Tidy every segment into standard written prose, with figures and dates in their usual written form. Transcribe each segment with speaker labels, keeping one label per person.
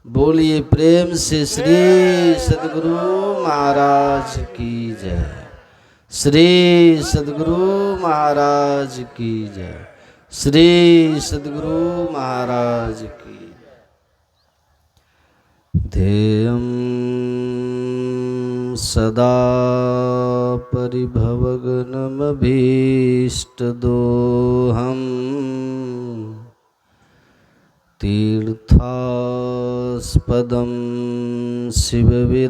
Speaker 1: बोलिए प्रेम से श्री सद्गुरु महाराज की जय। श्री सद्गुरु महाराज की जय। श्री सद्गुरु महाराज की ध्येयं सदा परिभवग्नमभीष्टदोहम् तीर्थास्पदं शिवविरञ्चिनुतं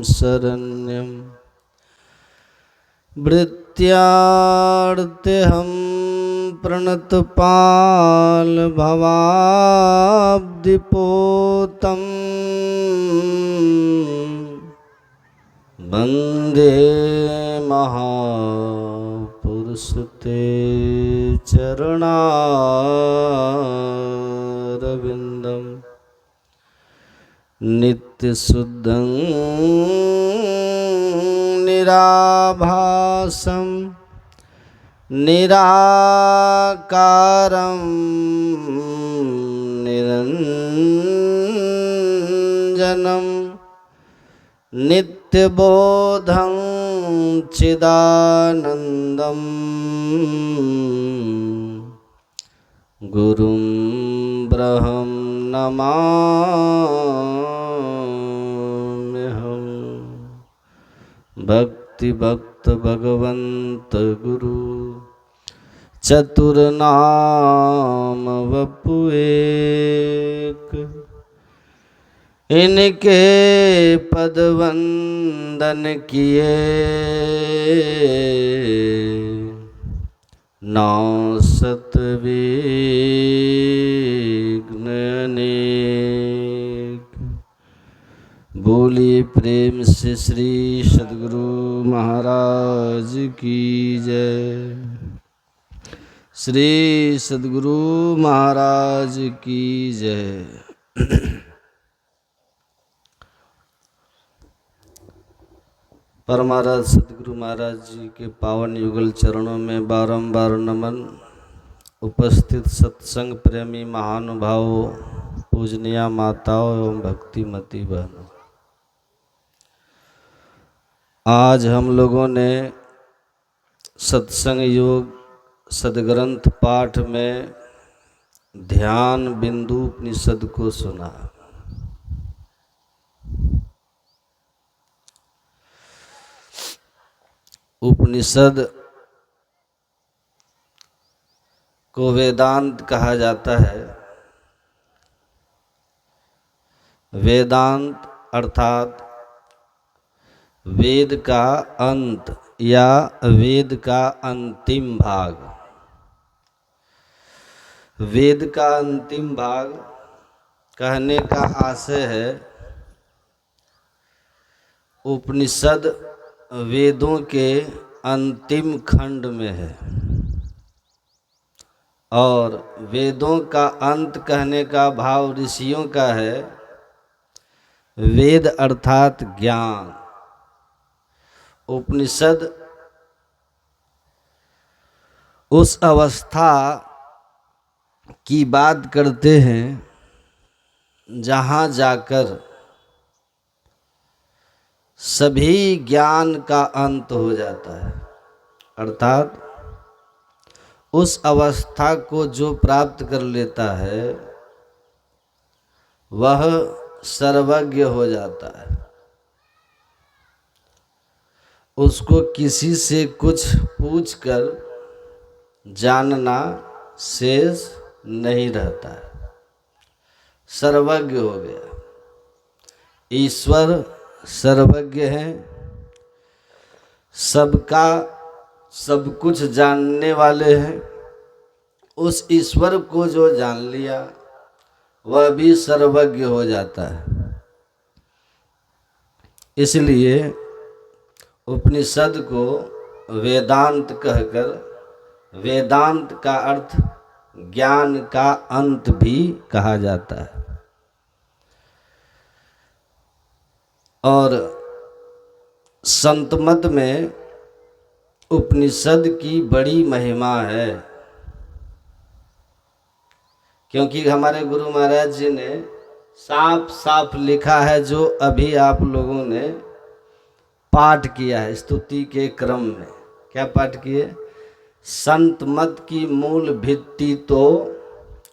Speaker 1: शरण्यं भृत्यार्तेऽहं प्रणतपालभवाब्धिपोतं वन्दे महापुरुषते चरणारविन्दं नित्यशुद्धं निराभासं निराकारं निरञ्जनं नित्यबोधं चिदानन्दं गुरुं ब्रह्मं नमाम्यहम्। भक्तिभक्त भगवंत गुरु चतुर्नाम वपु एक, इनके पद वंदन किए नासत विघ्न अनेक। बोलिए प्रेम से श्री सद्गुरु महाराज की जय। श्री सद्गुरु महाराज की जय। परमाराज सद्गुरु महाराज जी के पावन युगल चरणों में बारंबार नमन। उपस्थित सत्संग प्रेमी महानुभावों, पूजनीय माताओं एवं भक्तिमती बहनों, आज हम लोगों ने सत्संग योग सदग्रंथ पाठ में ध्यान बिंदु उपनिषद को सुना। उपनिषद को वेदांत कहा जाता है। वेदांत अर्थात वेद का अंत या वेद का अंतिम भाग। वेद का अंतिम भाग कहने का आशय है उपनिषद वेदों के अंतिम खंड में है, और वेदों का अंत कहने का भाव ऋषियों का है। वेद अर्थात ज्ञान। उपनिषद उस अवस्था की बात करते हैं जहाँ जाकर सभी ज्ञान का अंत हो जाता है, अर्थात उस अवस्था को जो प्राप्त कर लेता है वह सर्वज्ञ हो जाता है। उसको किसी से कुछ पूछकर जानना शेष नहीं रहता है, सर्वज्ञ हो गया। ईश्वर सर्वज्ञ है, सबका सब कुछ जानने वाले हैं। उस ईश्वर को जो जान लिया वह भी सर्वज्ञ हो जाता है। इसलिए उपनिषद को वेदांत कहकर, वेदांत का अर्थ ज्ञान का अंत भी कहा जाता है। और संत मत में उपनिषद की बड़ी महिमा है। क्योंकि हमारे गुरु महाराज जी ने साफ साफ लिखा है, जो अभी आप लोगों ने पाठ किया है स्तुति के क्रम में। क्या पाठ किए? संत मत की मूल भित्ति तो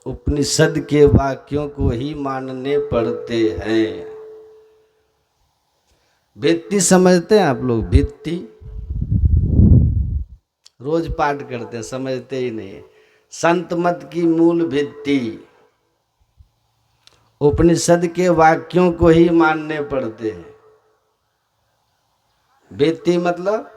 Speaker 1: उपनिषद के वाक्यों को ही मानने पड़ते हैं। भित्ति समझते हैं आप लोग? भित्ति रोज पाठ करते हैं, समझते ही नहीं। संत मत की मूल भित्ति उपनिषद के वाक्यों को ही मानने पड़ते हैं। भित्ति मतलब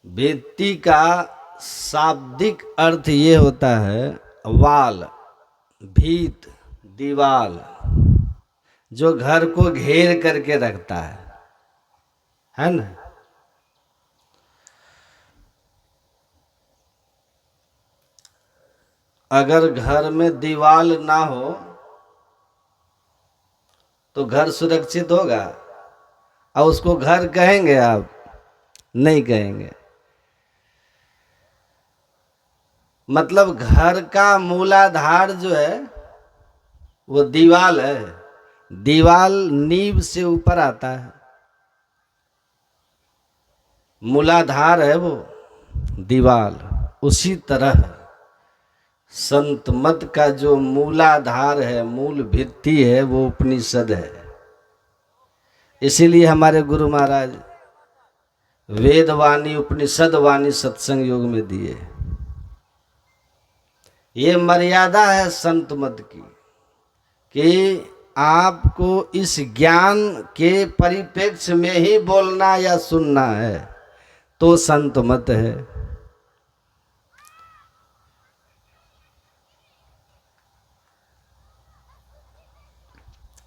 Speaker 1: भित्ति का शाब्दिक अर्थ ये होता है वाल, भीत, दीवाल, जो घर को घेर करके रखता है ना। अगर घर में दीवाल ना हो तो घर सुरक्षित होगा? और उसको घर कहेंगे आप? नहीं कहेंगे। मतलब घर का मूलाधार जो है वो दीवाल है। दीवाल नींव से ऊपर आता है, मूलाधार है वो दीवाल। उसी तरह संत मत का जो मूलाधार है, मूल भित्ति है, वो उपनिषद है। इसीलिए हमारे गुरु महाराज वेद वाणी, उपनिषद वाणी सत्संग योग में दिए। ये मर्यादा है संत मत की कि आपको इस ज्ञान के परिप्रेक्ष्य में ही बोलना या सुनना है तो संत मत है।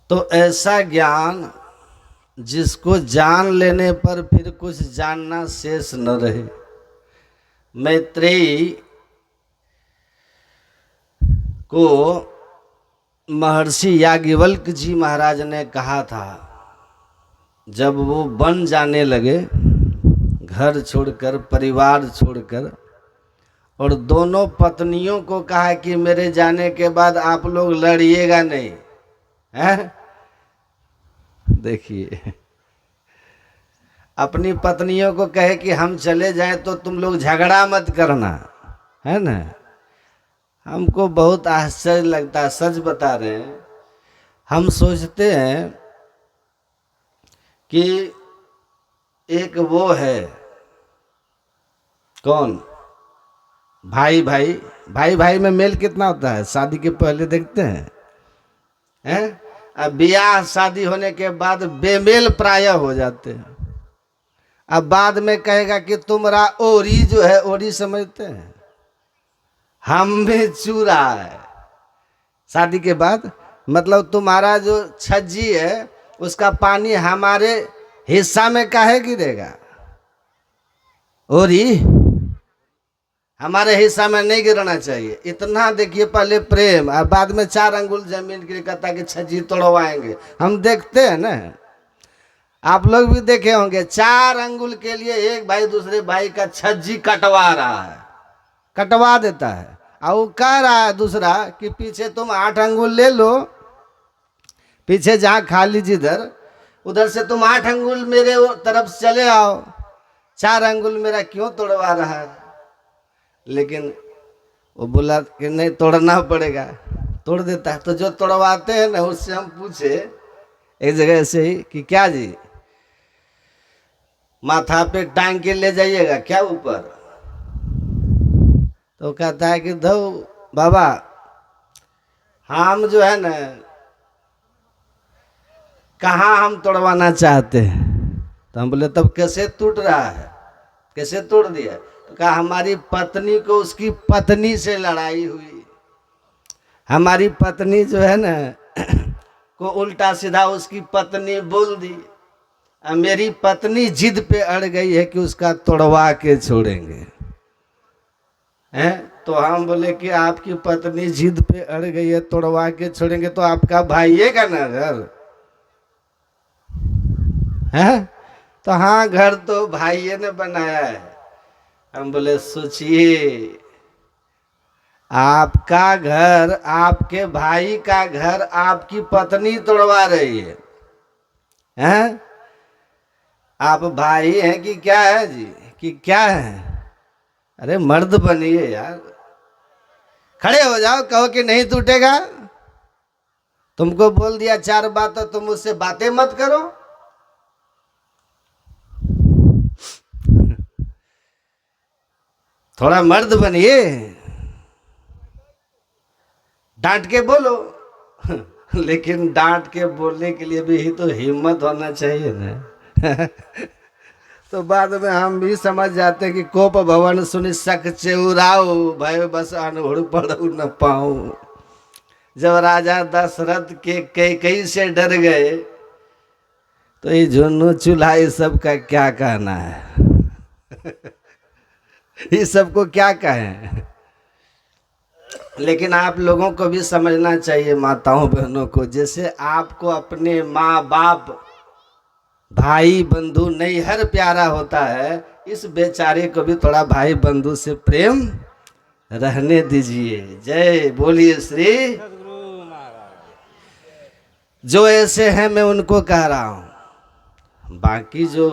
Speaker 1: तो ऐसा ज्ञान जिसको जान लेने पर फिर कुछ जानना शेष न रहे। मैत्रेयी को महर्षि याज्ञवल्क्य जी महाराज ने कहा था, जब वो बन जाने लगे, घर छोड़कर, परिवार छोड़कर, और दोनों पत्नियों को कहा कि मेरे जाने के बाद आप लोग लड़िएगा नहीं, हैं? देखिए, अपनी पत्नियों को कहे कि हम चले जाएं तो तुम लोग झगड़ा मत करना, है ना। हमको बहुत आश्चर्य लगता है, सच बता रहे हैं। हम सोचते हैं कि एक वो है, कौन, भाई भाई, भाई भाई में मेल कितना होता है शादी के पहले देखते हैं, अब ब्याह शादी होने के बाद बेमेल प्राय हो जाते हैं। अब बाद में कहेगा कि तुम्हारा ओरी जो है, ओरी समझते हैं, हम में चूरा है। शादी के बाद मतलब तुम्हारा जो छज्जी है उसका पानी हमारे हिस्सा में काहे गिरेगा? ओरी हमारे हिस्सा में नहीं गिरना चाहिए। इतना देखिए, पहले प्रेम और बाद में 4 अंगुल जमीन के लिए कहता कि छज्जी तोड़वाएंगे। हम देखते हैं ना, आप लोग भी देखे होंगे, 4 अंगुल के लिए एक भाई दूसरे भाई का छज्जी कटवा रहा है, कटवा देता है। और वो कह रहा है दूसरा कि पीछे तुम 8 अंगुल ले लो, पीछे जहाँ खाली जिधर, उधर से तुम 8 अंगुल मेरे तरफ चले आओ, 4 अंगुल मेरा क्यों तोड़वा रहा है? लेकिन वो बोला कि नहीं, तोड़ना पड़ेगा, तोड़ देता है। तो जो तोड़वाते हैं ना, उससे हम पूछे एक जगह से ही कि क्या जी, माथा पे टांग के ले जाइएगा क्या ऊपर? तो कहता है कि धो बाबा, हम जो है ना, कहाँ हम तोड़वाना चाहते हैं। तो हम बोले तब कैसे टूट रहा है, कैसे तोड़ दिया? तो कहा हमारी पत्नी को उसकी पत्नी से लड़ाई हुई, हमारी पत्नी जो है ना को उल्टा सीधा उसकी पत्नी बोल दी, मेरी पत्नी जिद पे अड़ गई है कि उसका तोड़वा के छोड़ेंगे, हैं? तो हम बोले कि आपकी पत्नी जिद पे अड़ गई है, तोड़वा के छोड़ेंगे, तो आपका भाई है का ना घर है? तो हाँ, घर तो भाइये ने बनाया है। हम बोले सोचिए, आपका घर, आपके भाई का घर आपकी पत्नी तोड़वा रही है, हैं? आप भाई हैं कि क्या है जी, कि क्या है? अरे मर्द बनिए यार, खड़े हो जाओ, कहो कि नहीं टूटेगा। तुमको बोल दिया 4 बात तो तुम उससे बातें मत करो। थोड़ा मर्द बनिए, डांट के बोलो। लेकिन डांट के बोलने के लिए भी ही तो हिम्मत होना चाहिए ना। तो बाद में हम भी समझ जाते हैं कि कोप भवन सुनि सक चेउराऊ, भय बस अनहुड़ पड़ू न पाऊं। जब राजा दशरथ के कैकई से डर गए तो ये झुन्नू चूल्हा ये सब का क्या कहना है? ये सबको क्या कहें? लेकिन आप लोगों को भी समझना चाहिए, माताओं बहनों को, जैसे आपको अपने माँ बाप भाई बंधु नैहर प्यारा होता है, इस बेचारे को भी थोड़ा भाई बंधु से प्रेम रहने दीजिए। जय बोलिए श्री। जो ऐसे हैं मैं उनको कह रहा हूं, बाकी जो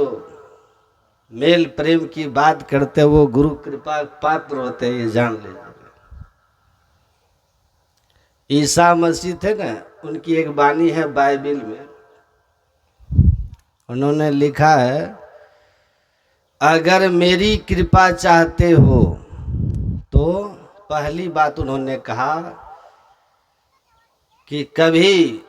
Speaker 1: मेल प्रेम की बात करते वो गुरु कृपा पात्र होते हैं, ये जान लीजिए। ईसा मसीह थे ना, उनकी एक वाणी है बाइबिल में, उन्होंने लिखा है, अगर मेरी कृपा चाहते हो तो पहली बात उन्होंने कहा कि कभी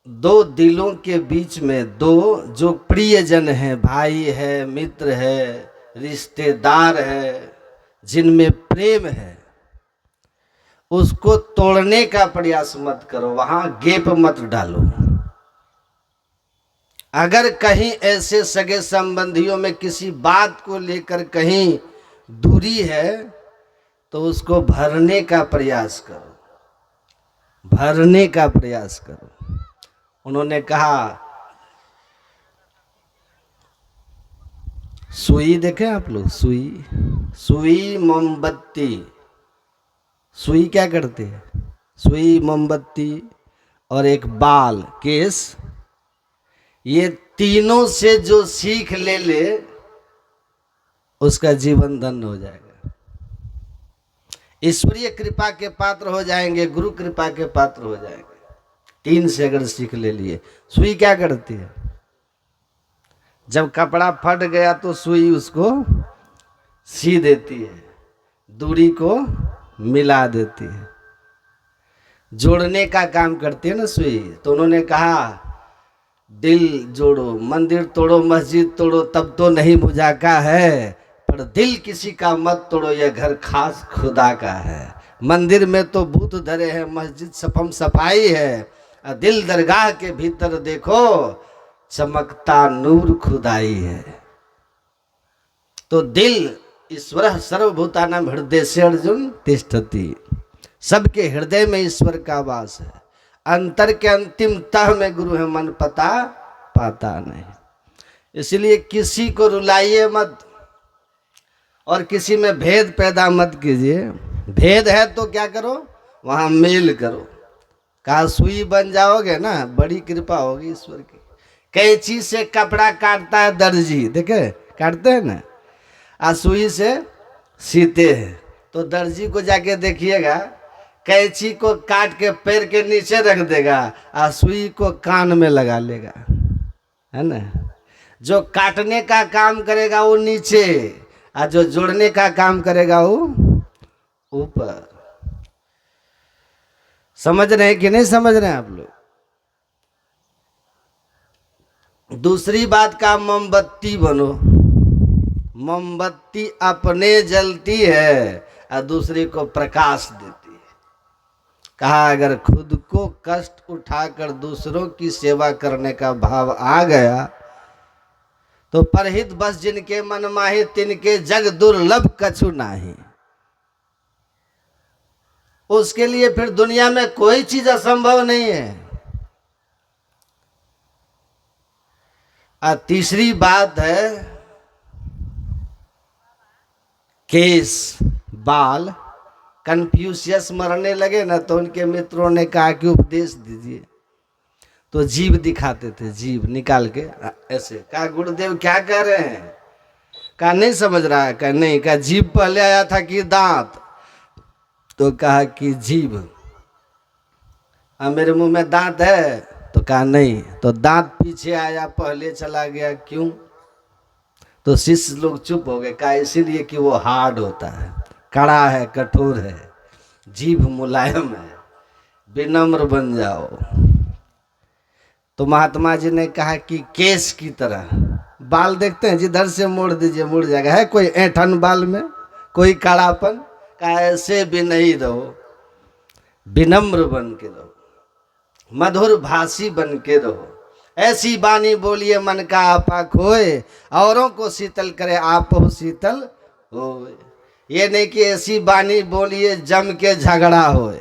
Speaker 1: 2 दिलों के बीच में, 2 जो प्रियजन है, भाई है, मित्र है, रिश्तेदार है, जिनमें प्रेम है, उसको तोड़ने का प्रयास मत करो, वहां गैप मत डालो। अगर कहीं ऐसे सगे संबंधियों में किसी बात को लेकर कहीं दूरी है तो उसको भरने का प्रयास करो, भरने का प्रयास करो। उन्होंने कहा, सुई देखें आप लोग, सुई, सुई मोमबत्ती, सुई क्या करती है? सुई मोमबत्ती और एक बाल केस, ये तीनों से जो सीख ले ले उसका जीवन धन्य हो जाएगा, ईश्वरीय कृपा के पात्र हो जाएंगे, गुरु कृपा के पात्र हो जाएंगे। 3 से अगर सीख ले लिए। सुई क्या करती है? जब कपड़ा फट गया तो सुई उसको सी देती है, दूरी को मिला देती है, जोड़ने का काम करती है ना सुई। तो उन्होंने कहा, दिल जोड़ो, मंदिर तोड़ो, मस्जिद तोड़ो, तब तो नहीं मुझाका है, पर दिल किसी का मत तोड़ो, यह घर खास खुदा का है। मंदिर में तो भूत धरे हैं, मस्जिद सफम सफाई है, दिल दरगाह के भीतर देखो, चमकता नूर खुदाई है। तो दिल ईश्वर सर्वभूतानां हृदय से अर्जुन तिष्ठति, सबके हृदय में ईश्वर का वास है। अंतर के अंतिम तह में गुरु है, मन पता पाता नहीं। इसलिए किसी को रुलाइए मत और किसी में भेद पैदा मत कीजिए। भेद है तो क्या करो, वहां मेल करो। कहा सुई बन जाओगे ना, बड़ी कृपा होगी ईश्वर की। कैंची से कपड़ा काटता है दर्जी, देखे काटते हैं ना, सुई से सीते हैं। तो दर्जी को जाके देखिएगा, कैंची को काट के पैर के नीचे रख देगा और सुई को कान में लगा लेगा, है ना। जो काटने का काम करेगा वो नीचे, और जो जोड़ने का काम करेगा वो ऊपर। समझ रहे हैं कि नहीं समझ रहे हैं आप लोग? दूसरी बात का, मोमबत्ती बनो। मोमबत्ती अपने जलती है और दूसरे को प्रकाश देती है। कहा, अगर खुद को कष्ट उठाकर दूसरों की सेवा करने का भाव आ गया तो परहित बस जिनके मन माही, तिनके जग दुर्लभ कछु नाही। उसके लिए फिर दुनिया में कोई चीज असंभव नहीं है। और तीसरी बात है केस, बाल। कन्फ्यूशियस मरने लगे ना तो उनके मित्रों ने कहा कि उपदेश दीजिए, तो जीभ दिखाते थे, जीभ निकाल के ऐसे। कहा गुरुदेव क्या कह रहे हैं? कहा नहीं समझ रहा है? कहा नहीं। कहा जीभ पहले आया था कि दांत? तो कहा कि जीभ। मेरे मुंह में दांत है? तो कहा नहीं। तो दांत पीछे आया पहले चला गया, क्यों? तो शिष्य लोग चुप हो गए। कहा इसीलिए कि वो हार्ड होता है, कड़ा है, कठोर है, जीभ मुलायम है, विनम्र बन जाओ। तो महात्मा जी ने कहा कि केस की तरह बाल देखते हैं, जिधर से मोड़ दीजिए मुड़ जाएगा। है कोई ऐंठन बाल में, कोई कड़ापन? कहा ऐसे भी नहीं रहो, विनम्र बन के रहो, मधुर भाषी बन के रहो, ऐसी बानी बोलिए मन का आपा खोए, औरों को शीतल करे आप हो शीतल होए। ये नहीं कि ऐसी बानी बोलिए जम के झगड़ा होए,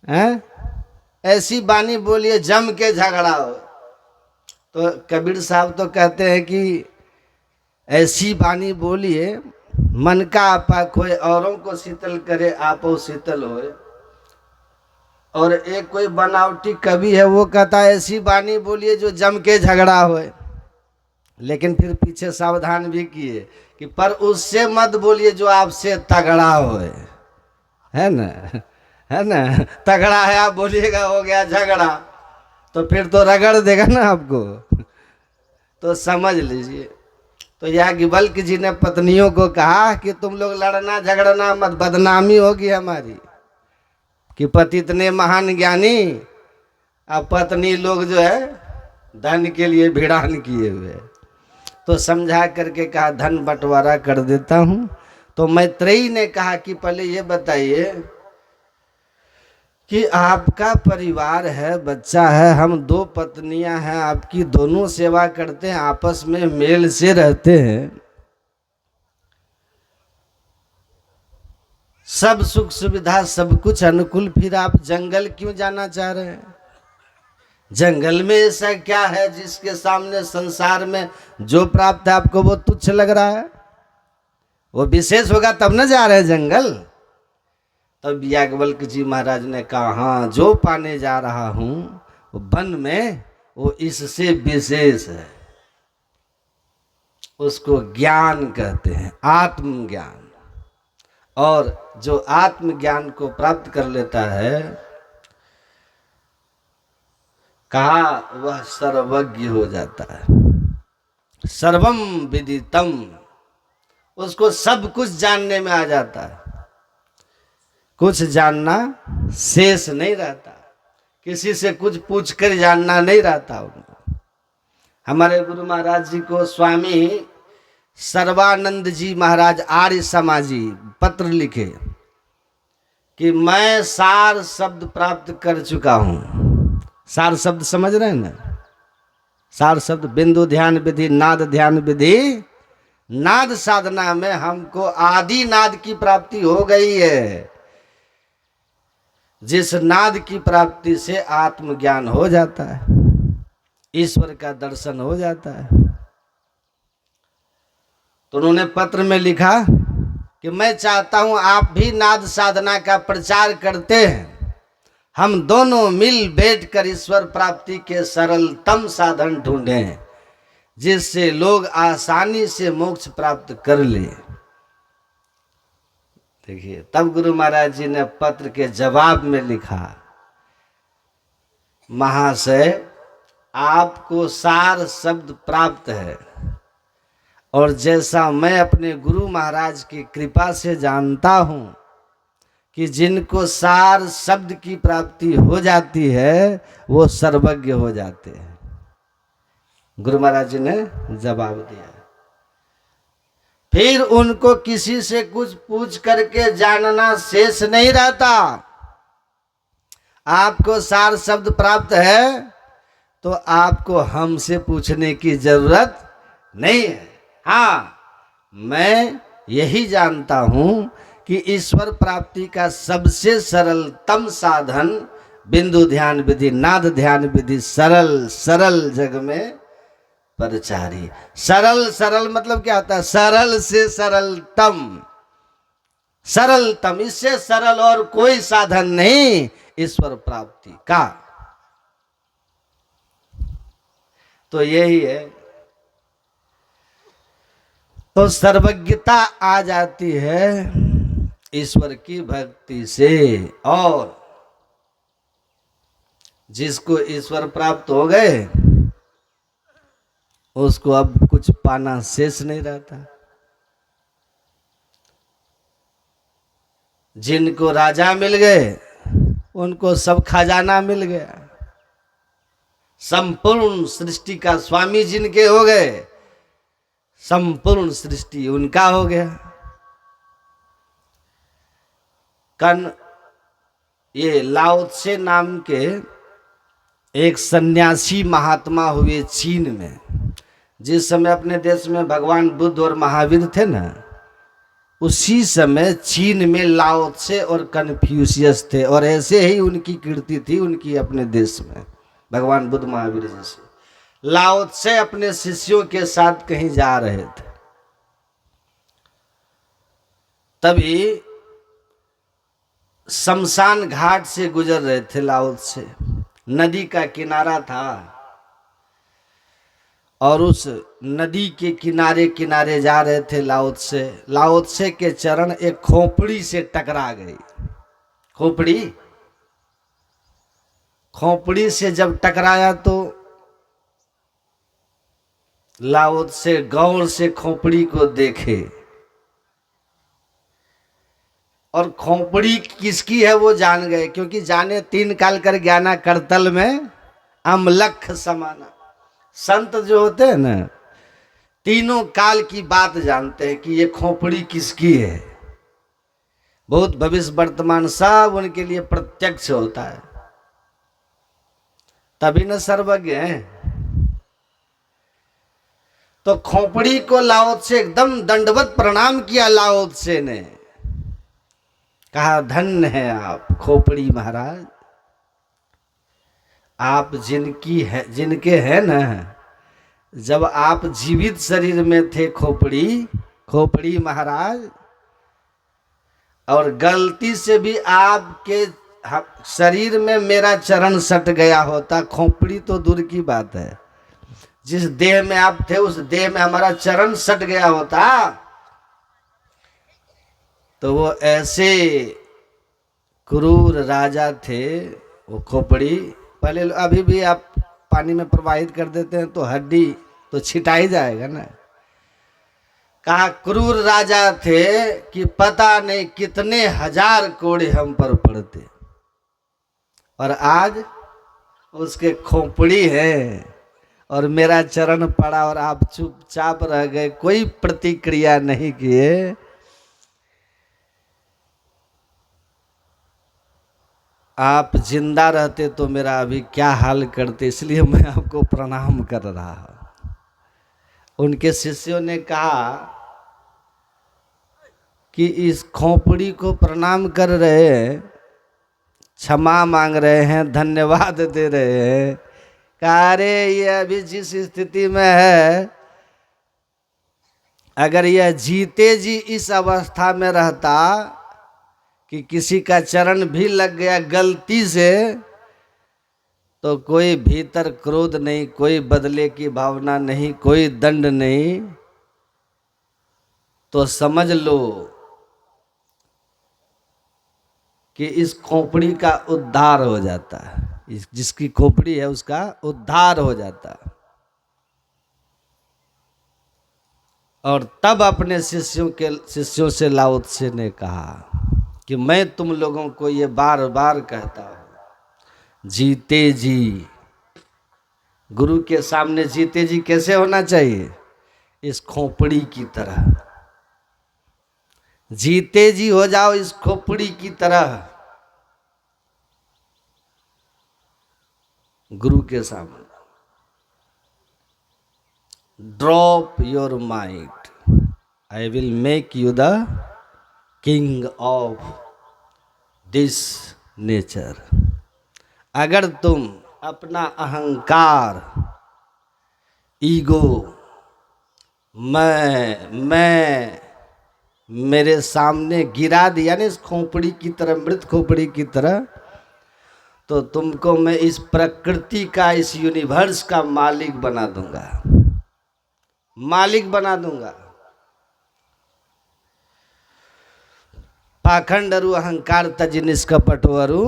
Speaker 1: हैं? ऐसी बानी बोलिए जम के झगड़ा हो। तो कबीर साहब तो कहते हैं कि ऐसी बानी बोलिए मन का आपा खोए, औरों को शीतल करे आप हो शीतल होए। और एक कोई बनावटी कवि है, वो कहता है ऐसी बानी बोलिए जो जम के झगड़ा होए, लेकिन फिर पीछे सावधान भी किए कि पर उससे मत बोलिए जो आपसे तगड़ा होए, है ना? है ना? तगड़ा है आप बोलिएगा हो गया झगड़ा, तो फिर तो रगड़ देगा ना आपको। तो समझ लीजिए। तो याज्ञवल्क्य जी ने पत्नियों को कहा कि तुम लोग लड़ना झगड़ना मत, बदनामी होगी हमारी कि पति इतने महान ज्ञानी, अब पत्नी लोग जो है धन के लिए भिड़ान किए हुए। तो समझा करके कहा धन बंटवारा कर देता हूँ। तो मैत्रेयी ने कहा कि पहले ये बताइए कि आपका परिवार है, बच्चा है, हम 2 पत्नियां हैं, आपकी दोनों सेवा करते हैं, आपस में मेल से रहते हैं, सब सुख सुविधा सब कुछ अनुकूल, फिर आप जंगल क्यों जाना चाह रहे हैं? जंगल में ऐसा क्या है जिसके सामने संसार में जो प्राप्त है आपको वो तुच्छ लग रहा है? वो विशेष होगा तब न जा रहे हैं जंगल। तब याज्ञवल्क्य जी महाराज ने कहा हाँ, जो पाने जा रहा हूं वो वन में वो इससे विशेष है, उसको ज्ञान कहते हैं, आत्मज्ञान। और जो आत्मज्ञान को प्राप्त कर लेता है, कहा वह सर्वज्ञ हो जाता है, सर्वम विदितम, उसको सब कुछ जानने में आ जाता है, कुछ जानना शेष नहीं रहता, किसी से कुछ पूछ कर जानना नहीं रहता उनको। हमारे गुरु महाराज जी को स्वामी सर्वानंद जी महाराज आर्य समाजी पत्र लिखे कि मैं सार शब्द प्राप्त कर चुका हूँ। सार शब्द समझ रहे हैं ना? सार शब्द बिंदु ध्यान विधि, नाद ध्यान विधि, नाद साधना में हमको आदि नाद की प्राप्ति हो गई है, जिस नाद की प्राप्ति से आत्मज्ञान हो जाता है, ईश्वर का दर्शन हो जाता है। तो उन्होंने पत्र में लिखा कि मैं चाहता हूं आप भी नाद साधना का प्रचार करते हैं, हम दोनों मिल बैठकर ईश्वर प्राप्ति के सरलतम साधन ढूंढें, जिससे लोग आसानी से मोक्ष प्राप्त कर ले। देखिए, तब गुरु महाराज जी ने पत्र के जवाब में लिखा, महाशय आपको सार शब्द प्राप्त है, और जैसा मैं अपने गुरु महाराज की कृपा से जानता हूं कि जिनको सार शब्द की प्राप्ति हो जाती है वो सर्वज्ञ हो जाते हैं। गुरु महाराज जी ने जवाब दिया। फिर उनको किसी से कुछ पूछ करके जानना शेष नहीं रहता। आपको सार शब्द प्राप्त है तो आपको हमसे पूछने की जरूरत नहीं है। हाँ, मैं यही जानता हूं कि ईश्वर प्राप्ति का सबसे सरलतम साधन बिंदु ध्यान विधि, नाद ध्यान विधि, सरल सरल जग में परचारी। सरल, सरल मतलब क्या होता है? सरल से सरलतम, सरलतम, इससे सरल और कोई साधन नहीं ईश्वर प्राप्ति का। तो यही है। तो सर्वज्ञता आ जाती है ईश्वर की भक्ति से, और जिसको ईश्वर प्राप्त हो गए उसको अब कुछ पाना शेष नहीं रहता। जिनको राजा मिल गए उनको सब खजाना मिल गया। संपूर्ण सृष्टि का स्वामी जिनके हो गए, संपूर्ण सृष्टि उनका हो गया। कन ये लाओ त्से नाम के एक सन्यासी महात्मा हुए चीन में। जिस समय अपने देश में भगवान बुद्ध और महावीर थे ना, उसी समय चीन में लाओ त्से और कन्फ्यूशियस थे, और ऐसे ही उनकी कीर्ति थी उनकी अपने देश में, भगवान बुद्ध महावीर जैसे। लाओ त्से अपने शिष्यों के साथ कहीं जा रहे थे, तभी शमशान घाट से गुजर रहे थे लाओ त्से। नदी का किनारा था, और उस नदी के किनारे किनारे जा रहे थे लाओ त्से। लाओ त्से के चरण एक खोपड़ी से टकरा गई। खोपड़ी, खोपड़ी से जब टकराया तो लाओ त्से गौर से खोपड़ी को देखे, और खोपड़ी किसकी है वो जान गए, क्योंकि जाने तीन काल कर ज्ञाना करतल में अमलख समाना। संत जो होते हैं ना, तीनों काल की बात जानते हैं कि ये खोपड़ी किसकी है। भूत भविष्य वर्तमान सब उनके लिए प्रत्यक्ष होता है, तभी न सर्वज्ञ है। तो खोपड़ी को लाओ त्से एकदम दंडवत प्रणाम किया। लाओ त्से ने कहा, धन्य है आप खोपड़ी महाराज, आप जिनकी है, जिनके हैं ना, जब आप जीवित शरीर में थे खोपड़ी महाराज, और गलती से भी आपके शरीर में मेरा चरण सट गया होता, खोपड़ी तो दूर की बात है, जिस देह में आप थे उस देह में हमारा चरण सट गया होता, तो वो ऐसे क्रूर राजा थे वो खोपड़ी। पहले अभी भी आप पानी में प्रवाहित कर देते हैं तो हड्डी तो छिटा ही जाएगा ना। कहा क्रूर राजा थे कि पता नहीं कितने हजार कोड़े हम पर पड़ते, और आज उसके खोपड़ी है और मेरा चरण पड़ा और आप चुपचाप रह गए, कोई प्रतिक्रिया नहीं किए। आप जिंदा रहते तो मेरा अभी क्या हाल करते, इसलिए मैं आपको प्रणाम कर रहा हूं। उनके शिष्यों ने कहा कि इस खोपड़ी को प्रणाम कर रहे हैं, क्षमा मांग रहे हैं, धन्यवाद दे रहे हैं। कहा, अरे ये अभी जिस स्थिति में है, अगर यह जीते जी इस अवस्था में रहता कि किसी का चरण भी लग गया गलती से, तो कोई भीतर क्रोध नहीं, कोई बदले की भावना नहीं, कोई दंड नहीं, तो समझ लो कि इस खोपड़ी का उद्धार हो जाता है। जिसकी खोपड़ी है उसका उद्धार हो जाता है। और तब अपने शिष्यों से लाओ त्से ने कहा कि मैं तुम लोगों को ये बार बार कहता हूं, जीते जी गुरु के सामने जीते जी कैसे होना चाहिए? इस खोपड़ी की तरह जीते जी हो जाओ, इस खोपड़ी की तरह गुरु के सामने। Drop your mind, I will make you the king of this nature. अगर तुम अपना अहंकार ईगो, मैं मेरे सामने गिरा दिया ना इस खोपड़ी की तरह, मृत खोपड़ी की तरह, तो तुमको मैं इस प्रकृति का, इस यूनिवर्स का मालिक बना दूंगा, मालिक बना दूंगा। पाखंड अरु अहंकार तज निष्कपट अरु,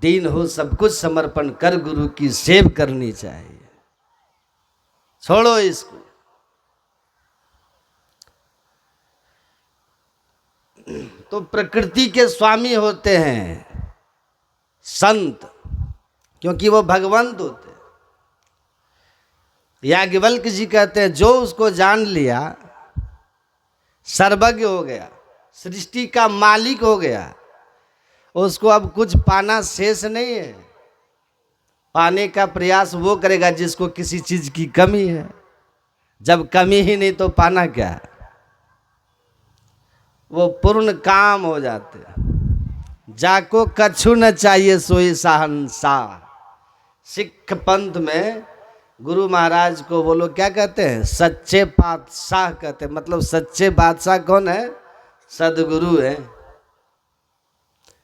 Speaker 1: दीन हो सब कुछ समर्पण कर, गुरु की सेव करनी चाहिए। छोड़ो इसको। तो प्रकृति के स्वामी होते हैं संत, क्योंकि वो भगवंत होते हैं। याज्ञवल्क्य जी कहते हैं जो उसको जान लिया सर्वज्ञ हो गया, सृष्टि का मालिक हो गया, उसको अब कुछ पाना शेष नहीं है। पाने का प्रयास वो करेगा जिसको किसी चीज की कमी है। जब कमी ही नहीं तो पाना क्या है? वो पूर्ण काम हो जाते हैं। जाको कछु न चाहिए सोई साहंसा। सिख पंथ में गुरु महाराज को वो लोग क्या कहते हैं? सच्चे बादशाह कहते हैं। मतलब सच्चे बादशाह कौन है? सदगुरु है।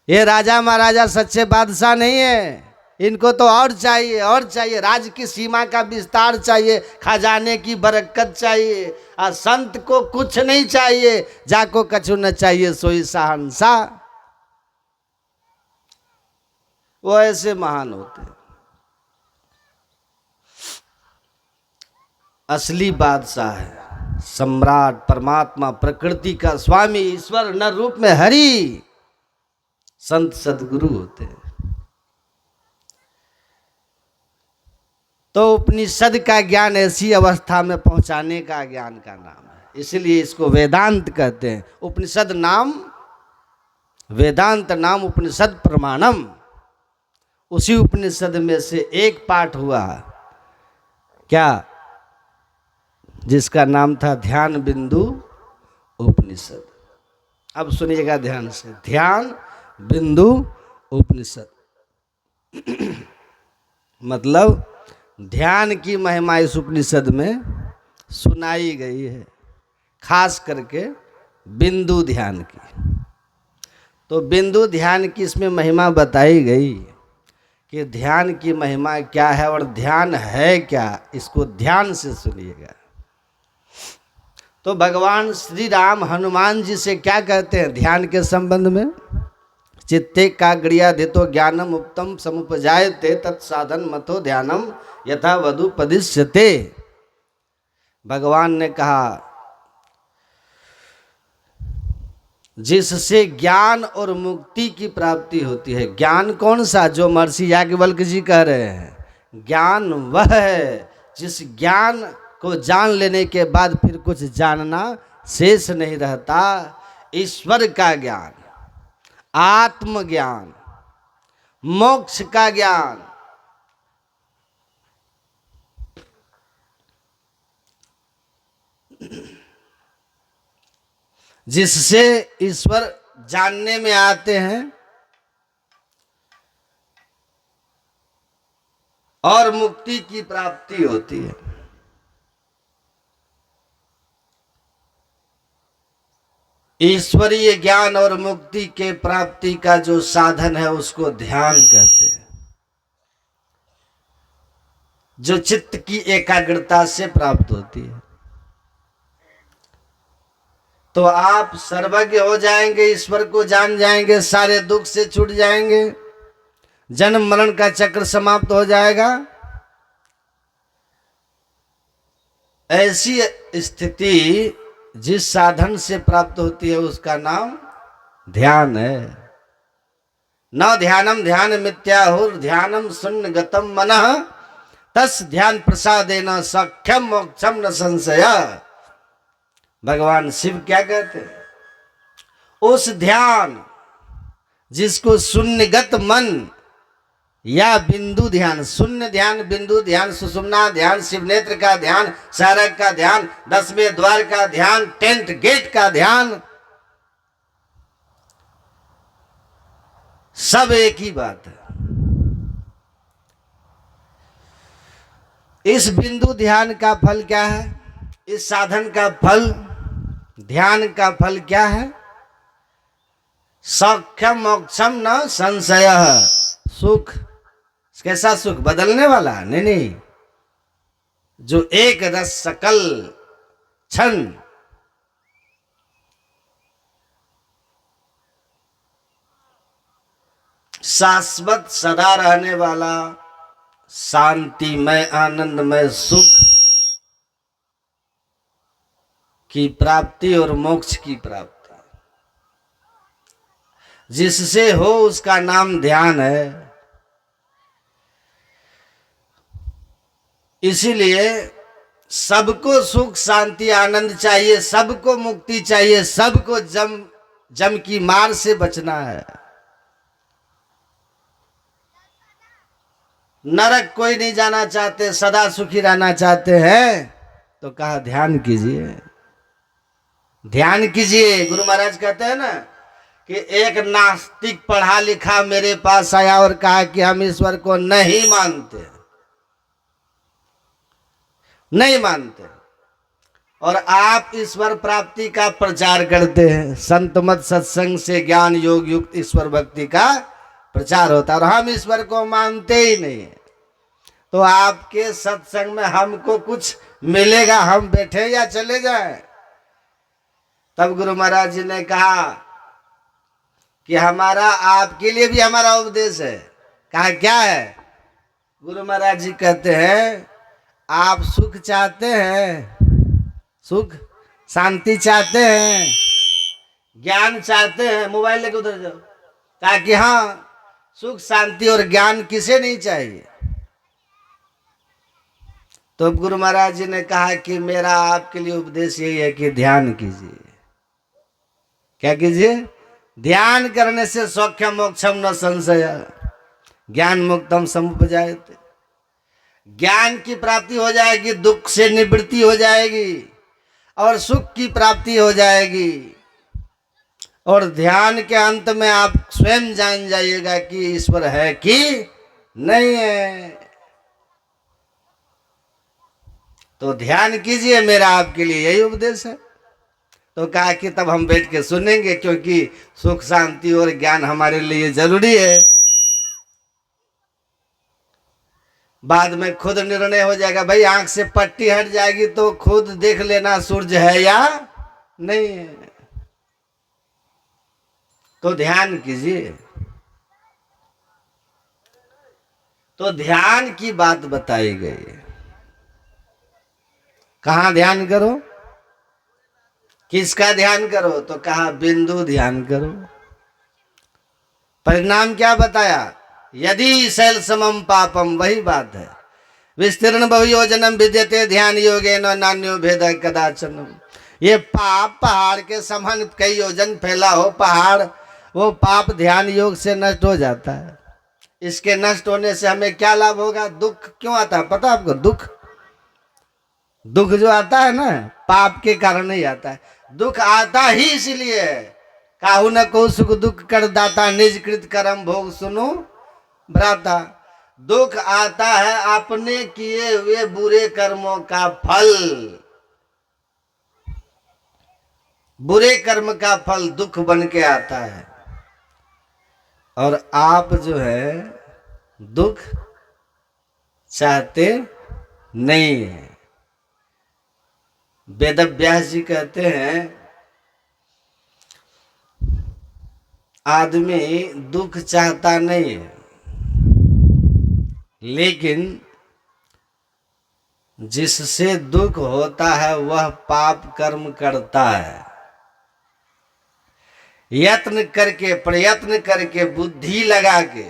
Speaker 1: ये राजा महाराजा सच्चे बादशाह नहीं है। इनको तो और चाहिए, और चाहिए। राज की सीमा का विस्तार चाहिए, खजाने की बरकत चाहिए। और संत को कुछ नहीं चाहिए। जाको कछु न चाहिए सोई शहंशाह। वो ऐसे महान होते हैं। असली बादशाह है, सम्राट, परमात्मा, प्रकृति का स्वामी, ईश्वर, न रूप में हरि। संत सदगुरु होते हैं। तो उपनिषद का ज्ञान ऐसी अवस्था में पहुंचाने का ज्ञान का नाम है, इसलिए इसको वेदांत कहते हैं। उपनिषद नाम, वेदांत नाम उपनिषद प्रमाणम। उसी उपनिषद में से एक पाठ हुआ क्या, जिसका नाम था ध्यान बिंदु उपनिषद। अब सुनिएगा ध्यान से, ध्यान बिंदु उपनिषद मतलब ध्यान की महिमा इस उपनिषद में सुनाई गई है, खास करके बिंदु ध्यान की। तो बिंदु ध्यान की इसमें महिमा बताई गई कि ध्यान की महिमा क्या है और ध्यान है क्या, इसको ध्यान से सुनिएगा। तो भगवान श्री राम हनुमान जी से क्या कहते हैं ध्यान के संबंध में? चित्ते काग्रियाधितो ज्ञानम उत्तम समुपजायते तत्साधन मतो ध्यानम यथा वधु पदिश्यते। भगवान ने कहा जिससे ज्ञान और मुक्ति की प्राप्ति होती है। ज्ञान कौन सा? जो महर्षि याज्ञवल्क्य जी कह रहे हैं, ज्ञान वह है जिस ज्ञान को जान लेने के बाद फिर कुछ जानना शेष नहीं रहता। ईश्वर का ज्ञान, आत्मज्ञान, मोक्ष का ज्ञान। जिससे ईश्वर जानने में आते हैं और मुक्ति की प्राप्ति होती है। ईश्वरीय ज्ञान और मुक्ति के प्राप्ति का जो साधन है उसको ध्यान कहते हैं, जो चित्त की एकाग्रता से प्राप्त होती है। तो आप सर्वज्ञ हो जाएंगे, ईश्वर को जान जाएंगे, सारे दुख से छूट जाएंगे, जन्म मरण का चक्र समाप्त हो जाएगा। ऐसी स्थिति जिस साधन से प्राप्त होती है उसका नाम ध्यान है। न ध्यानम ध्यान मिथ्याहुर ध्यानम शून्य गतम मनः तस् ध्यान प्रसादेन सख्यम मोक्षम न संशय। भगवान शिव क्या कहते हैं? उस ध्यान जिसको शून्यगत मन या बिंदु ध्यान, शून्य ध्यान, बिंदु ध्यान, सुषुम्ना ध्यान, शिवनेत्र का ध्यान, सारक का ध्यान, 10वें द्वार का ध्यान, 10th गेट का ध्यान, सब एक ही बात है। इस बिंदु ध्यान का फल क्या है? इस साधन का फल, ध्यान का फल क्या है? सौख्यम मोक्षम न संशय। सुख, कैसा सुख? बदलने वाला नहीं, नहीं, जो एक रस सकल क्षण शाश्वत सदा रहने वाला शांतिमय आनंदमय सुख की प्राप्ति और मोक्ष की प्राप्ति जिससे हो उसका नाम ध्यान है। इसीलिए सबको सुख शांति आनंद चाहिए, सबको मुक्ति चाहिए, सबको जम की मार से बचना है। नरक कोई नहीं जाना चाहते, सदा सुखी रहना चाहते हैं, तो कहा ध्यान कीजिए, ध्यान कीजिए। गुरु महाराज कहते हैं ना कि एक नास्तिक पढ़ा लिखा मेरे पास आया और कहा कि हम ईश्वर को नहीं मानते, नहीं मानते, और आप ईश्वर प्राप्ति का प्रचार करते हैं। संत मत सत्संग से ज्ञान योग युक्त ईश्वर भक्ति का प्रचार होता है, और हम ईश्वर को मानते ही नहीं। तो आपके सत्संग में हमको कुछ मिलेगा? हम बैठे या चले जाएं? तब गुरु महाराज जी ने कहा कि हमारा आपके लिए भी हमारा उपदेश है। कहा क्या है? गुरु महाराज जी कहते हैं आप सुख चाहते हैं, सुख शांति चाहते हैं, ज्ञान चाहते हैं, मोबाइल लेके उधर जाओ। कहा कि हाँ, सुख शांति और ज्ञान किसे नहीं चाहिए? तो गुरु महाराज जी ने कहा कि मेरा आपके लिए उपदेश यही है कि ध्यान कीजिए। क्या कीजिए? ध्यान करने से सौख्यम मोक्षम न संशय, ज्ञान मुक्तम समुपजायते। ज्ञान की प्राप्ति हो जाएगी, दुख से निवृत्ति हो जाएगी और सुख की प्राप्ति हो जाएगी। और ध्यान के अंत में आप स्वयं जान जाइएगा कि ईश्वर है कि नहीं है। तो ध्यान कीजिए, मेरा आपके लिए यही उपदेश है। तो कहा कि तब हम बैठ के सुनेंगे, क्योंकि सुख शांति और ज्ञान हमारे लिए जरूरी है। बाद में खुद निर्णय हो जाएगा। भाई आंख से पट्टी हट जाएगी तो खुद देख लेना सूरज है या नहीं है। तो ध्यान कीजिए। तो ध्यान की बात बताई गई। कहाँ ध्यान करो? किसका ध्यान करो? तो कहा बिंदु ध्यान करो। परिणाम क्या बताया? यदि शैल समम पापम, वही बात है। विस्तीर्ण बहुयोजनम विद्यते ध्यान योगे नान्यो भेद कदाचन। ये पाप पहाड़ के समान कई योजन फैला हो पहाड़, वो पाप ध्यान योग से नष्ट हो जाता है। इसके नष्ट होने से हमें क्या लाभ होगा? दुख क्यों आता है पता आपको? दुख जो आता है ना, पाप के कारण ही आता है। दुख आता ही इसलिए काहू न को सुख दुख कर दाता, निज कृत कर्म भोग सुनो भ्राता। दुख आता है अपने किए हुए बुरे कर्मों का फल। बुरे कर्म का फल दुख बन के आता है। और आप जो है दुख चाहते नहीं है। वेद व्यास जी कहते हैं आदमी दुख चाहता नहीं है, लेकिन जिससे दुख होता है वह पाप कर्म करता है। यत्न करके, प्रयत्न करके, बुद्धि लगा के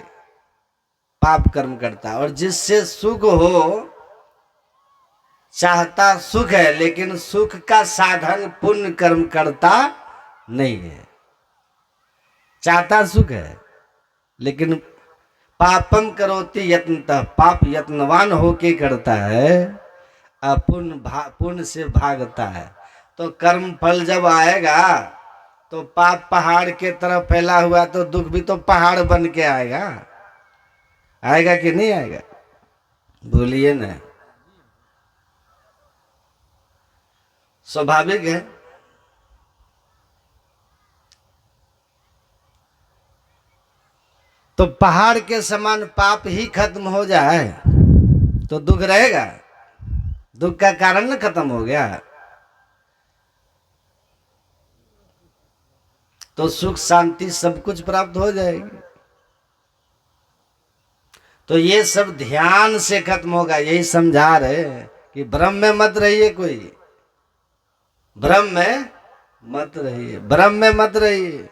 Speaker 1: पाप कर्म करता है। और जिससे सुख हो, चाहता सुख है, लेकिन सुख का साधन पुण्य कर्म करता नहीं है। चाहता सुख है, लेकिन पापम करोति यत्नतः, पाप यत्नवान होके करता है, पुण्य से भागता है। तो कर्म फल जब आएगा तो पाप पहाड़ के तरफ फैला हुआ, तो दुख भी तो पहाड़ बन के आएगा। आएगा कि नहीं आएगा? बोलिए ना। स्वाभाविक है। तो पहाड़ के समान पाप ही खत्म हो जाए तो दुख रहेगा? दुख का कारण न खत्म हो गया तो सुख शांति सब कुछ प्राप्त हो जाएगी। तो ये सब ध्यान से खत्म होगा। यही समझा रहे कि भ्रम में मत रहिए, कोई भ्रम में मत रहिए, भ्रम में मत रहिए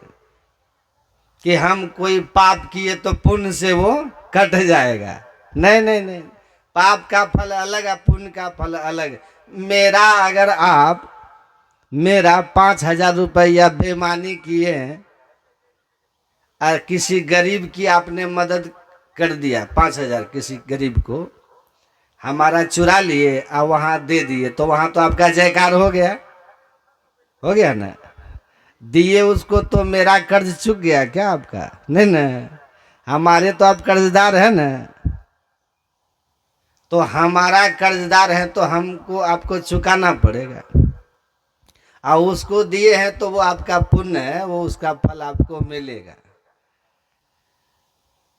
Speaker 1: कि हम कोई पाप किए तो पुण्य से वो कट जाएगा। नहीं नहीं नहीं, पाप का फल अलग है, पुण्य का फल अलग। मेरा 5,000 रुपया बेईमानी किए और किसी गरीब की आपने मदद कर दिया, 5,000 किसी गरीब को हमारा चुरा लिए और वहां दे दिए, तो वहां तो आपका जयकार हो गया ना। दिए उसको तो मेरा कर्ज चुक गया क्या आपका? नहीं ना, हमारे तो आप कर्जदार है ना। तो हमारा कर्जदार है तो हमको आपको चुकाना पड़ेगा। और उसको दिए हैं तो वो आपका पुण्य है, वो उसका फल आपको मिलेगा।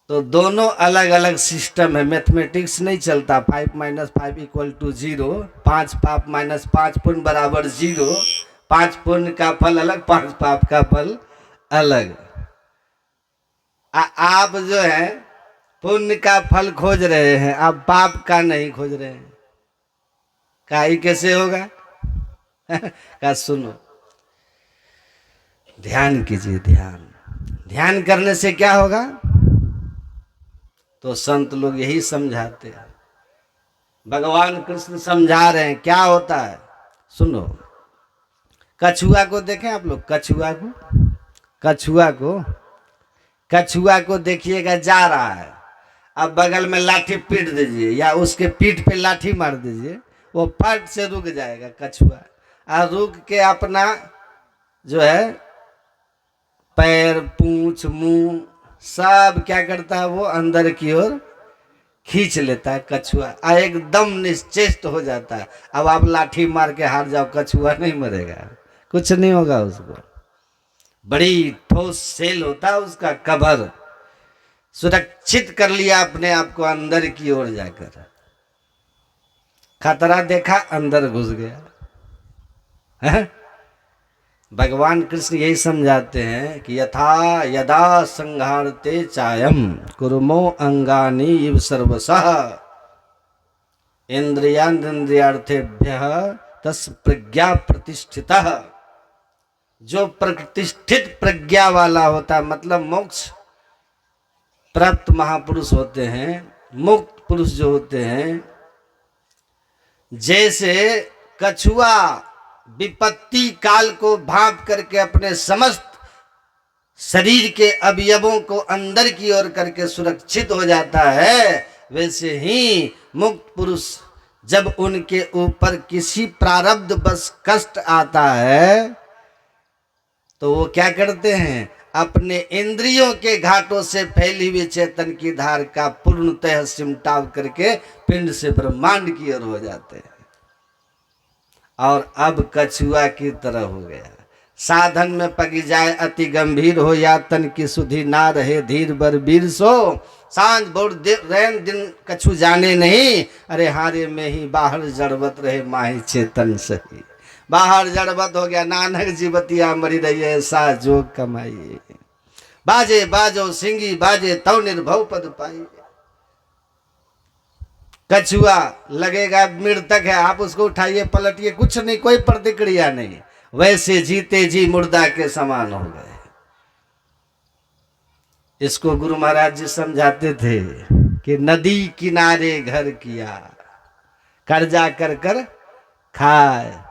Speaker 1: तो दोनों अलग अलग सिस्टम है, मैथमेटिक्स नहीं चलता। 5 - 5 = 0, 5 पाप - 5 पुण्य बराबर 0। 5 पुण्य का फल अलग, 5 पाप का फल अलग। आप जो है पुण्य का फल खोज रहे हैं, आप पाप का नहीं खोज रहे हैं। काई कैसे होगा? का सुनो, ध्यान कीजिए। ध्यान करने से क्या होगा? तो संत लोग यही समझाते हैं, भगवान कृष्ण समझा रहे हैं क्या होता है। सुनो, कछुआ को देखें आप लोग, कछुआ को देखिएगा जा रहा है, अब बगल में लाठी पीट दीजिए या उसके पीठ पे लाठी मार दीजिए, वो फट से रुक जाएगा कछुआ। और रुक के अपना जो है पैर, पूंछ, मुंह सब क्या करता है, वो अंदर की ओर खींच लेता है कछुआ, और एकदम निश्चेष्ट हो जाता है। अब आप लाठी मार के हार जाओ, कछुआ नहीं मरेगा, कुछ नहीं होगा उसको। बड़ी ठोस सेल होता है उसका, कवर सुरक्षित कर लिया अपने आप को अंदर की ओर जाकर। खतरा देखा, अंदर घुस गया है? भगवान कृष्ण यही समझाते हैं कि यथा यदा संहारते चायम कुर्मो अंगानि इव सर्वशः इंद्रियार्थेभ्यः तस् प्रज्ञा प्रतिष्ठितः। जो प्रतिष्ठित प्रज्ञा वाला होता है, मतलब मोक्ष प्राप्त महापुरुष होते हैं, मुक्त पुरुष जो होते हैं, जैसे कछुआ विपत्ति काल को भांप करके अपने समस्त शरीर के अवयवों को अंदर की ओर करके सुरक्षित हो जाता है, वैसे ही मुक्त पुरुष जब उनके ऊपर किसी प्रारब्ध बस कष्ट आता है तो वो क्या करते हैं, अपने इंद्रियों के घाटों से फैली हुई चेतन की धार का पूर्णतः सिमटाव करके पिंड से ब्रह्मांड की ओर हो जाते हैं। और अब कछुआ की तरह हो गया। साधन में पगी जाए अति गंभीर हो, या तन की सुधि ना रहे धीर बर वीर सो। सांझ भोर रैन दिन कछु जाने नहीं, अरे हारे में ही बाहर जड़वत रहे माही चेतन सही। बाहर जड़वत हो गया, नानक जीवतिया मरी रही ऐसा जो कमाई। बाजे बाजो सिंगी बाजे तव निर्भव पद पाई। कछुआ लगेगा मृतक है, आप उसको उठाइए पलटिए, कुछ नहीं, कोई प्रतिक्रिया नहीं, वैसे जीते जी मुर्दा के समान हो गए। इसको गुरु महाराज जी समझाते थे कि नदी किनारे घर किया, कर्जा कर कर खाए,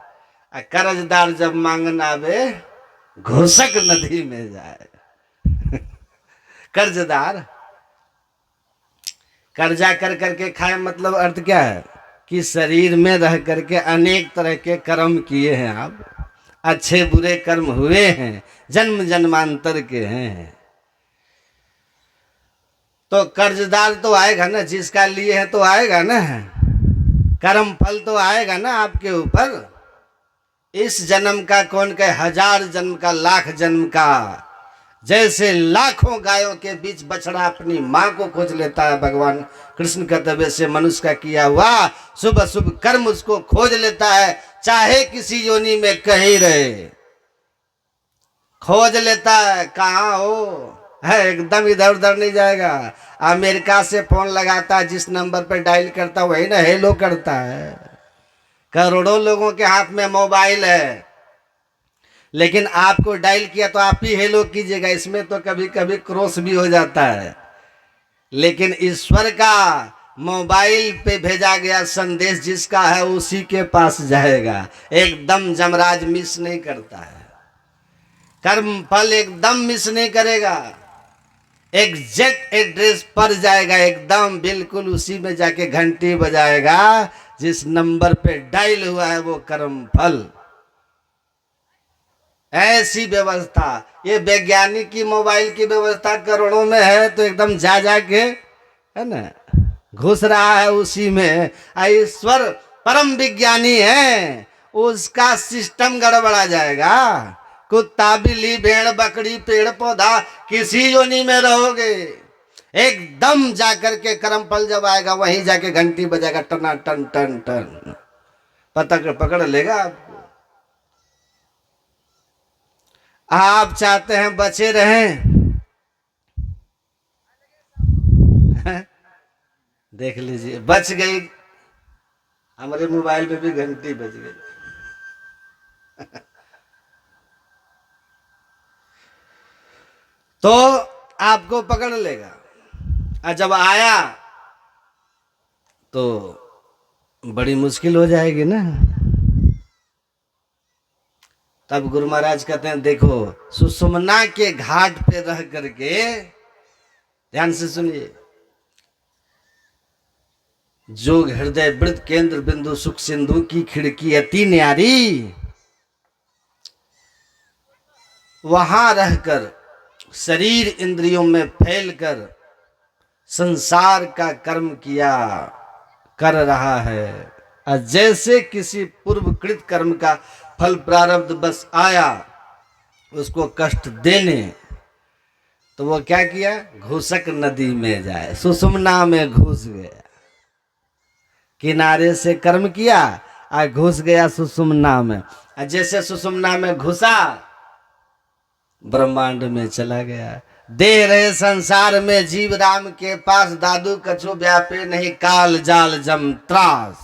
Speaker 1: कर्जदार जब मांगन आवे घोषक नदी में जाए। कर्जदार कर्जा कर करके खाए, मतलब अर्थ क्या है कि शरीर में रह करके अनेक तरह के कर्म किए हैं आप, अच्छे बुरे कर्म हुए हैं, जन्म जन्मांतर के हैं, तो कर्जदार तो आएगा ना, जिसका लिए है तो आएगा ना, कर्म फल तो आएगा ना आपके ऊपर। इस जन्म का कौन कहे, 1000 जन्म का, लाख जन्म का। जैसे लाखों गायों के बीच बछड़ा अपनी माँ को खोज लेता है, भगवान कृष्ण कहते वैसे मनुष्य का किया हुआ शुभ अशुभ कर्म उसको खोज लेता है, चाहे किसी योनि में कहीं रहे, खोज लेता है। कहाँ हो है, एकदम इधर उधर नहीं जाएगा। अमेरिका से फोन लगाता है, जिस नंबर पर डायल करता है वही ना हेलो करता है। करोड़ों लोगों के हाथ में मोबाइल है, लेकिन आपको डायल किया तो आप ही हेलो कीजिएगा, इसमें तो कभी कभी क्रॉस भी हो जाता है। लेकिन ईश्वर का मोबाइल पे भेजा गया संदेश जिसका है उसी के पास जाएगा, एकदम जमराज मिस नहीं करता है, कर्म फल एकदम मिस नहीं करेगा, एग्जैक्ट एड्रेस पर जाएगा, एकदम बिल्कुल उसी में जाके घंटी बजाएगा जिस नंबर पे डायल हुआ है वो कर्म फल। ऐसी व्यवस्था, ये वैज्ञानिक की मोबाइल की व्यवस्था करोड़ों में है, तो एकदम जा जाके है ना घुस रहा है उसी में। ईश्वर परम विज्ञानी है, उसका सिस्टम गड़बड़ा जाएगा। कुत्ता बिल्ली भेड़ बकरी पेड़ पौधा किसी योनि में रहोगे, एकदम जाकर के कर्म फल जब आएगा वहीं जाके घंटी बजाएगा, टना टन टन टन, पकड़ लेगा आपको। आप चाहते हैं बचे रहें, देख लीजिए बच गई, हमारे मोबाइल पे भी घंटी बज गई। तो आपको पकड़ लेगा, और जब आया तो बड़ी मुश्किल हो जाएगी ना। तब गुरु महाराज कहते हैं देखो, सुषुम्ना के घाट पे रह करके, ध्यान से सुनिए, जोग हृदय वृत्त केंद्र बिंदु सुख सिंधु की खिड़की अति न्यारी, वहां रहकर शरीर इंद्रियों में फैलकर संसार का कर्म किया कर रहा है। और जैसे किसी पूर्वकृत कर्म का फल प्रारब्ध बस आया उसको कष्ट देने, तो वो क्या किया, घुसक नदी में जाए, सुषुम्ना में घुस गया, किनारे से कर्म किया और घुस गया सुषुम्ना में। और जैसे सुषुम्ना में घुसा ब्रह्मांड में चला गया। दे रहे संसार में जीव राम के पास, दादू कछु व्यापे नहीं काल जाल जम त्रास।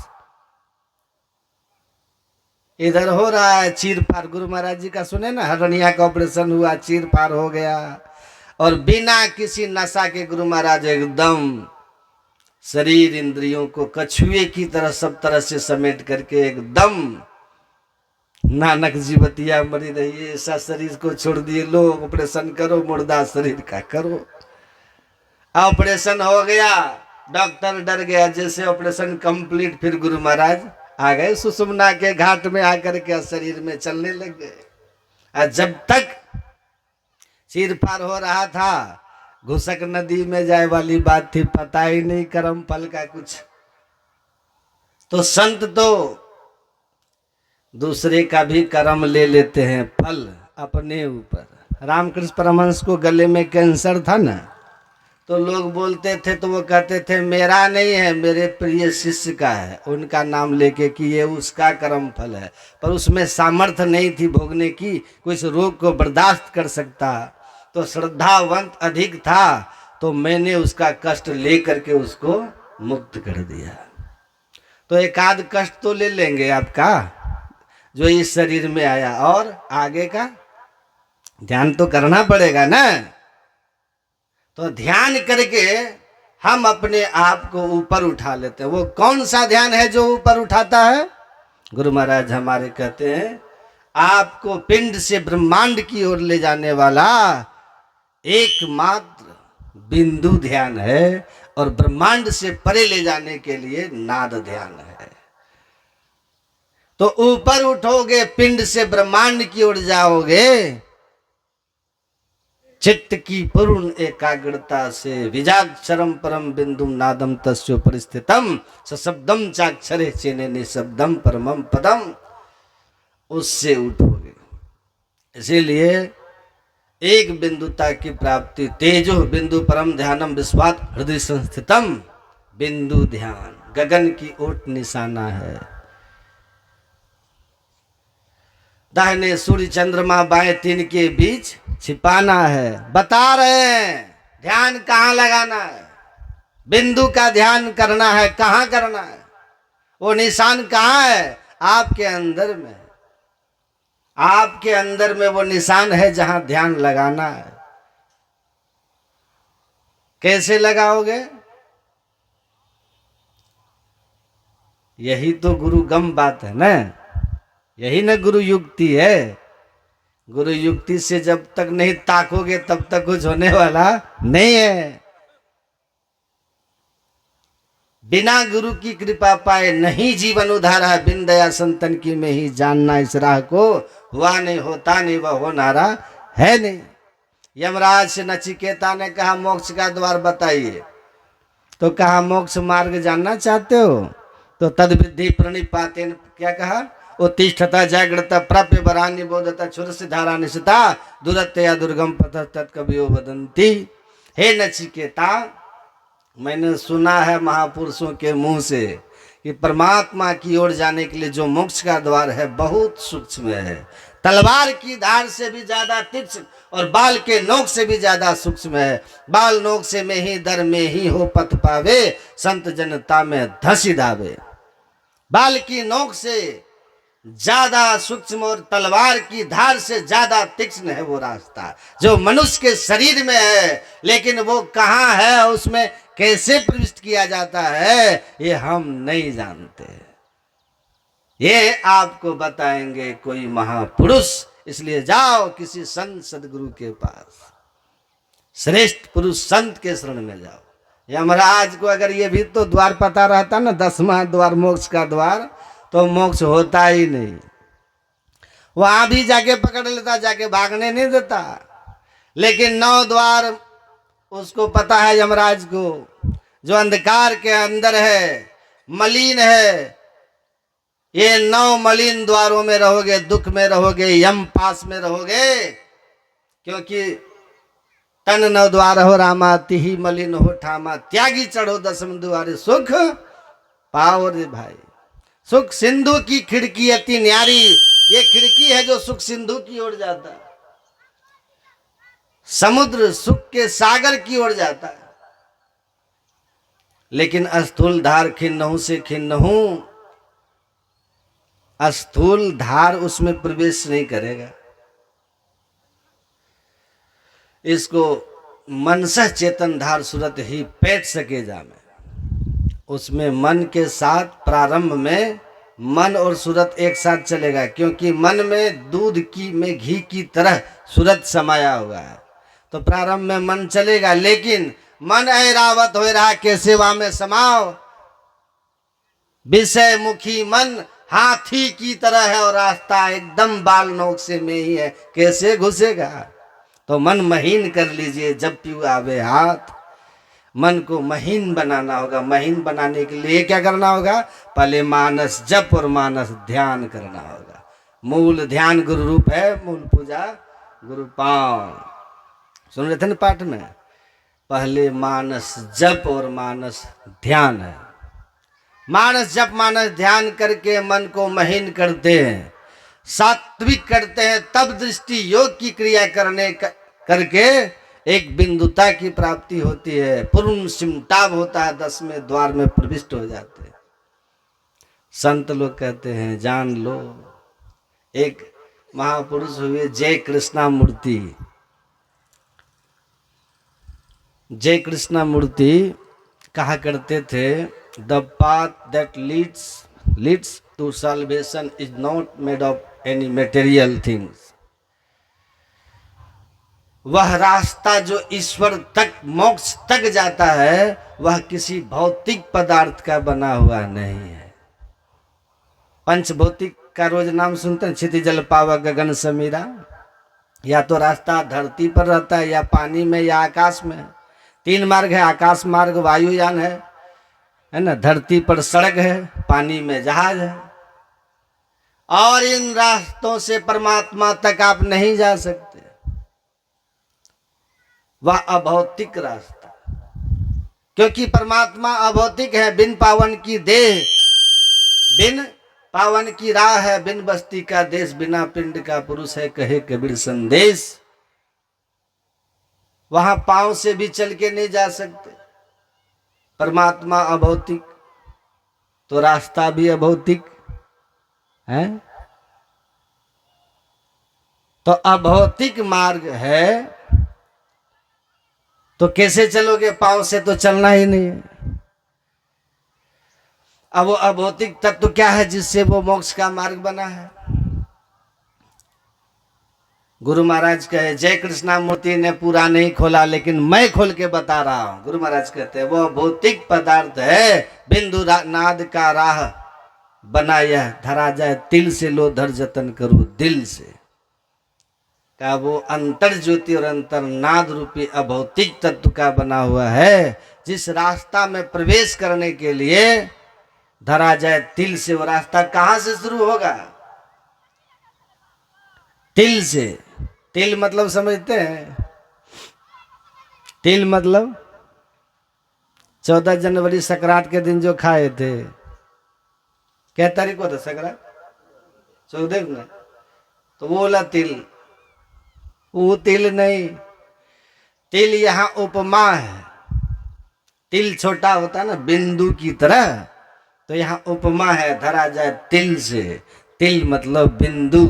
Speaker 1: इधर हो रहा है चीर फाड़, गुरु महाराज जी का सुने ना, हरनिया का ऑपरेशन हुआ, चीर फाड़ हो गया, और बिना किसी नशा के गुरु महाराज एकदम शरीर इंद्रियों को कछुए की तरह सब तरह से समेट करके एकदम नानक जी बतिया मरी रही, ऐसा शरीर को छोड़ दिए, लो ऑपरेशन करो, मुर्दा शरीर का करो। ऑपरेशन हो गया, डॉक्टर डर गया, जैसे ऑपरेशन कंप्लीट फिर गुरु महाराज आ गए सुषुम्ना के घाट में आकर के शरीर में चलने लग गए। और जब तक चीर फाड़ हो रहा था, घुसक नदी में जाए वाली बात थी, पता ही नहीं कर्म फल का कुछ। तो संत तो दूसरे का भी कर्म ले लेते हैं, फल अपने ऊपर। रामकृष्ण परमहंस को गले में कैंसर था ना, तो लोग बोलते थे, तो वो कहते थे मेरा नहीं है, मेरे प्रिय शिष्य का है, उनका नाम लेके कि ये उसका कर्म फल है। पर उसमें सामर्थ्य नहीं थी भोगने की, कुछ रोग को बर्दाश्त कर सकता, तो श्रद्धावंत अधिक था, तो मैंने उसका कष्ट ले करके उसको मुक्त कर दिया। तो एक आध कष्ट तो ले लेंगे आपका जो इस शरीर में आया, और आगे का ध्यान तो करना पड़ेगा ना। तो ध्यान करके हम अपने आप को ऊपर उठा लेते हैं। वो कौन सा ध्यान है जो ऊपर उठाता है? गुरु महाराज हमारे कहते हैं आपको पिंड से ब्रह्मांड की ओर ले जाने वाला एकमात्र बिंदु ध्यान है, और ब्रह्मांड से परे ले जाने के लिए नाद ध्यान है। तो ऊपर उठोगे, पिंड से ब्रह्मांड की ओर जाओगे, चित्त की पूर्ण एकाग्रता से विजाक्षरम परम बिंदु नादम तस्यो परिस्थितम सशब्दम चाक्षरे चेने निशब्दम परमम पदम। उससे उठोगे। इसीलिए एक बिंदुता की प्राप्ति, तेजो बिंदु परम ध्यानम विश्वात हृदय संस्थितम। बिंदु ध्यान गगन की ओट निशाना है। दाहिने सूर्य चंद्रमा, बाएं तीन के बीच छिपाना है। बता रहे हैं ध्यान कहाँ लगाना है, बिंदु का ध्यान करना है। कहाँ करना है, वो निशान कहाँ है, आपके अंदर में। आपके अंदर में वो निशान है जहां ध्यान लगाना है। कैसे लगाओगे, यही तो गुरु गम बात है ना, यही ना गुरु युक्ति है। गुरु युक्ति से जब तक नहीं ताकोगे तब तक कुछ होने वाला नहीं है। बिना गुरु की कृपा पाए नहीं जीवन उधारा, बिन दया संतन की में ही जानना इस राह को। हुआ नहीं, होता नहीं, वह होनारा है नहीं। यमराज से नचिकेता ने कहा मोक्ष का द्वार बताइए, तो कहा मोक्ष मार्ग जानना चाहते हो, तो तद विधि प्रणिपातेन, क्या कहा, उत्तिष्ठता जागृता प्राप्य वरान्य बोधता क्षुरस्य धारा निशिता दुरत्या दुर्गम पथ तत्कवियो वदंती। हे नचिकेता, मैंने सुना है महापुरुषों के मुंह से कि परमात्मा की ओर जाने के लिए जो मोक्ष का द्वार है बहुत सूक्ष्म है। तलवार की धार से भी ज्यादा तीक्ष्ण और बाल के नोक से भी ज्यादा सूक्ष्म है। बाल नोक से में ही दर में ही हो पथ पावे, संत जनता में धसी दावे। बाल की नोक से ज्यादा सूक्ष्म और तलवार की धार से ज्यादा तीक्ष्ण है वो रास्ता जो मनुष्य के शरीर में है, लेकिन वो कहाँ है, उसमें कैसे प्रविष्ट किया जाता है, ये हम नहीं जानते। ये आपको बताएंगे कोई महापुरुष। इसलिए जाओ किसी संत सदगुरु के पास, श्रेष्ठ पुरुष संत के शरण में जाओ। यमराज को अगर ये भी तो द्वार पता रहता ना, 10वां द्वार मोक्ष का द्वार, तो मोक्ष होता ही नहीं। वहां भी जाके पकड़ लेता, जाके भागने नहीं देता। लेकिन 9 द्वार उसको पता है, यमराज को, जो अंधकार के अंदर है, मलिन है। ये 9 मलिन द्वारों में रहोगे, दुख में रहोगे, यम पास में रहोगे। क्योंकि तन 9 द्वार हो रामा, तिहि मलिन हो ठामा, त्यागी चढ़ो 10वें द्वारे, सुख पाओ रे भाई। सुख सिंधु की खिड़की अति न्यारी, ये खिड़की है जो सुख सिंधु की ओर जाता है। समुद्र सुख के सागर की ओर जाता है। लेकिन अस्थूल धार खिन्नहू से खिन्नहू, अस्थूल धार उसमें प्रवेश नहीं करेगा। इसको मनसा चेतन धार सूरत ही पेट सके जामे। उसमें मन के साथ प्रारंभ में मन और सूरत एक साथ चलेगा, क्योंकि मन में दूध की में घी की तरह सूरत समाया हुआ है। तो प्रारंभ में मन चलेगा, लेकिन मन ऐरावत हो रहा के सेवा में समाओ। विषय मुखी मन हाथी की तरह है और रास्ता एकदम बाल नोक से में ही है, कैसे घुसेगा। तो मन महीन कर लीजिए, जब पीऊ आवे हाथ। मन को महीन बनाना होगा। महीन बनाने के लिए क्या करना होगा, पहले मानस जप और मानस ध्यान करना होगा। मूल ध्यान गुरु रूप है, मूल पूजा गुरु पांव। सुन रहे थे ना पाठ में, पहले मानस जप और मानस ध्यान है। मानस जप मानस ध्यान करके मन को महीन करते हैं, सात्विक करते हैं, तब दृष्टि योग की क्रिया करके एक बिंदुता की प्राप्ति होती है। पूर्ण सिमटाव होता है, 10वें द्वार में प्रविष्ट हो जाते हैं। संत लोग कहते हैं जान लो। एक महापुरुष हुए जय कृष्णा मूर्ति। जय कृष्णा मूर्ति कहा करते थे, the path that leads to salvation is not made of any material things। वह रास्ता जो ईश्वर तक, मोक्ष तक जाता है, वह किसी भौतिक पदार्थ का बना हुआ नहीं है। पंचभौतिक का रोज नाम सुनते हैं, क्षिति जल पावा गगन समीरा। या तो रास्ता धरती पर रहता है, या पानी में, या आकाश में। 3 मार्ग है, आकाश मार्ग वायुयान है ना, धरती पर सड़क है, पानी में जहाज है। और इन रास्तों से परमात्मा तक आप नहीं जा सकते। वह अभौतिक रास्ता, क्योंकि परमात्मा अभौतिक है। बिन पावन की देह, बिन पावन की राह है, बिन बस्ती का देश, बिना पिंड का पुरुष है, कहे कबीर संदेश। वहां पांव से भी चल के नहीं जा सकते। परमात्मा अभौतिक, तो रास्ता भी अभौतिक है। तो अभौतिक मार्ग है, तो कैसे चलोगे? पांव से तो चलना ही नहीं है। अब वो अभौतिक तत्व क्या है जिससे वो मोक्ष का मार्ग बना है? गुरु महाराज कहे, जय कृष्णा मूर्ति ने पूरा नहीं खोला, लेकिन मैं खोल के बता रहा हूं। गुरु महाराज कहते हैं वो भौतिक पदार्थ है, बिंदु नाद का राह बना, यह धरा जाए तिल से, लो धर जतन करो दिल से। का वो अंतर ज्योति और अंतर नाद रूपी अभौतिक तत्व का बना हुआ है, जिस रास्ता में प्रवेश करने के लिए धरा जाए तिल से। वो रास्ता कहां से शुरू होगा? तिल से। तिल मतलब समझते हैं? तिल मतलब 14 जनवरी संक्रांत के दिन जो खाए थे, क्या तारीख को था संक्रांत? 14 में। तो वो बोला तिल, वो तिल नहीं। तिल यहां उपमा है। तिल छोटा होता है ना, बिंदु की तरह, तो यहां उपमा है, धरा जाए तिल से। तिल मतलब बिंदु।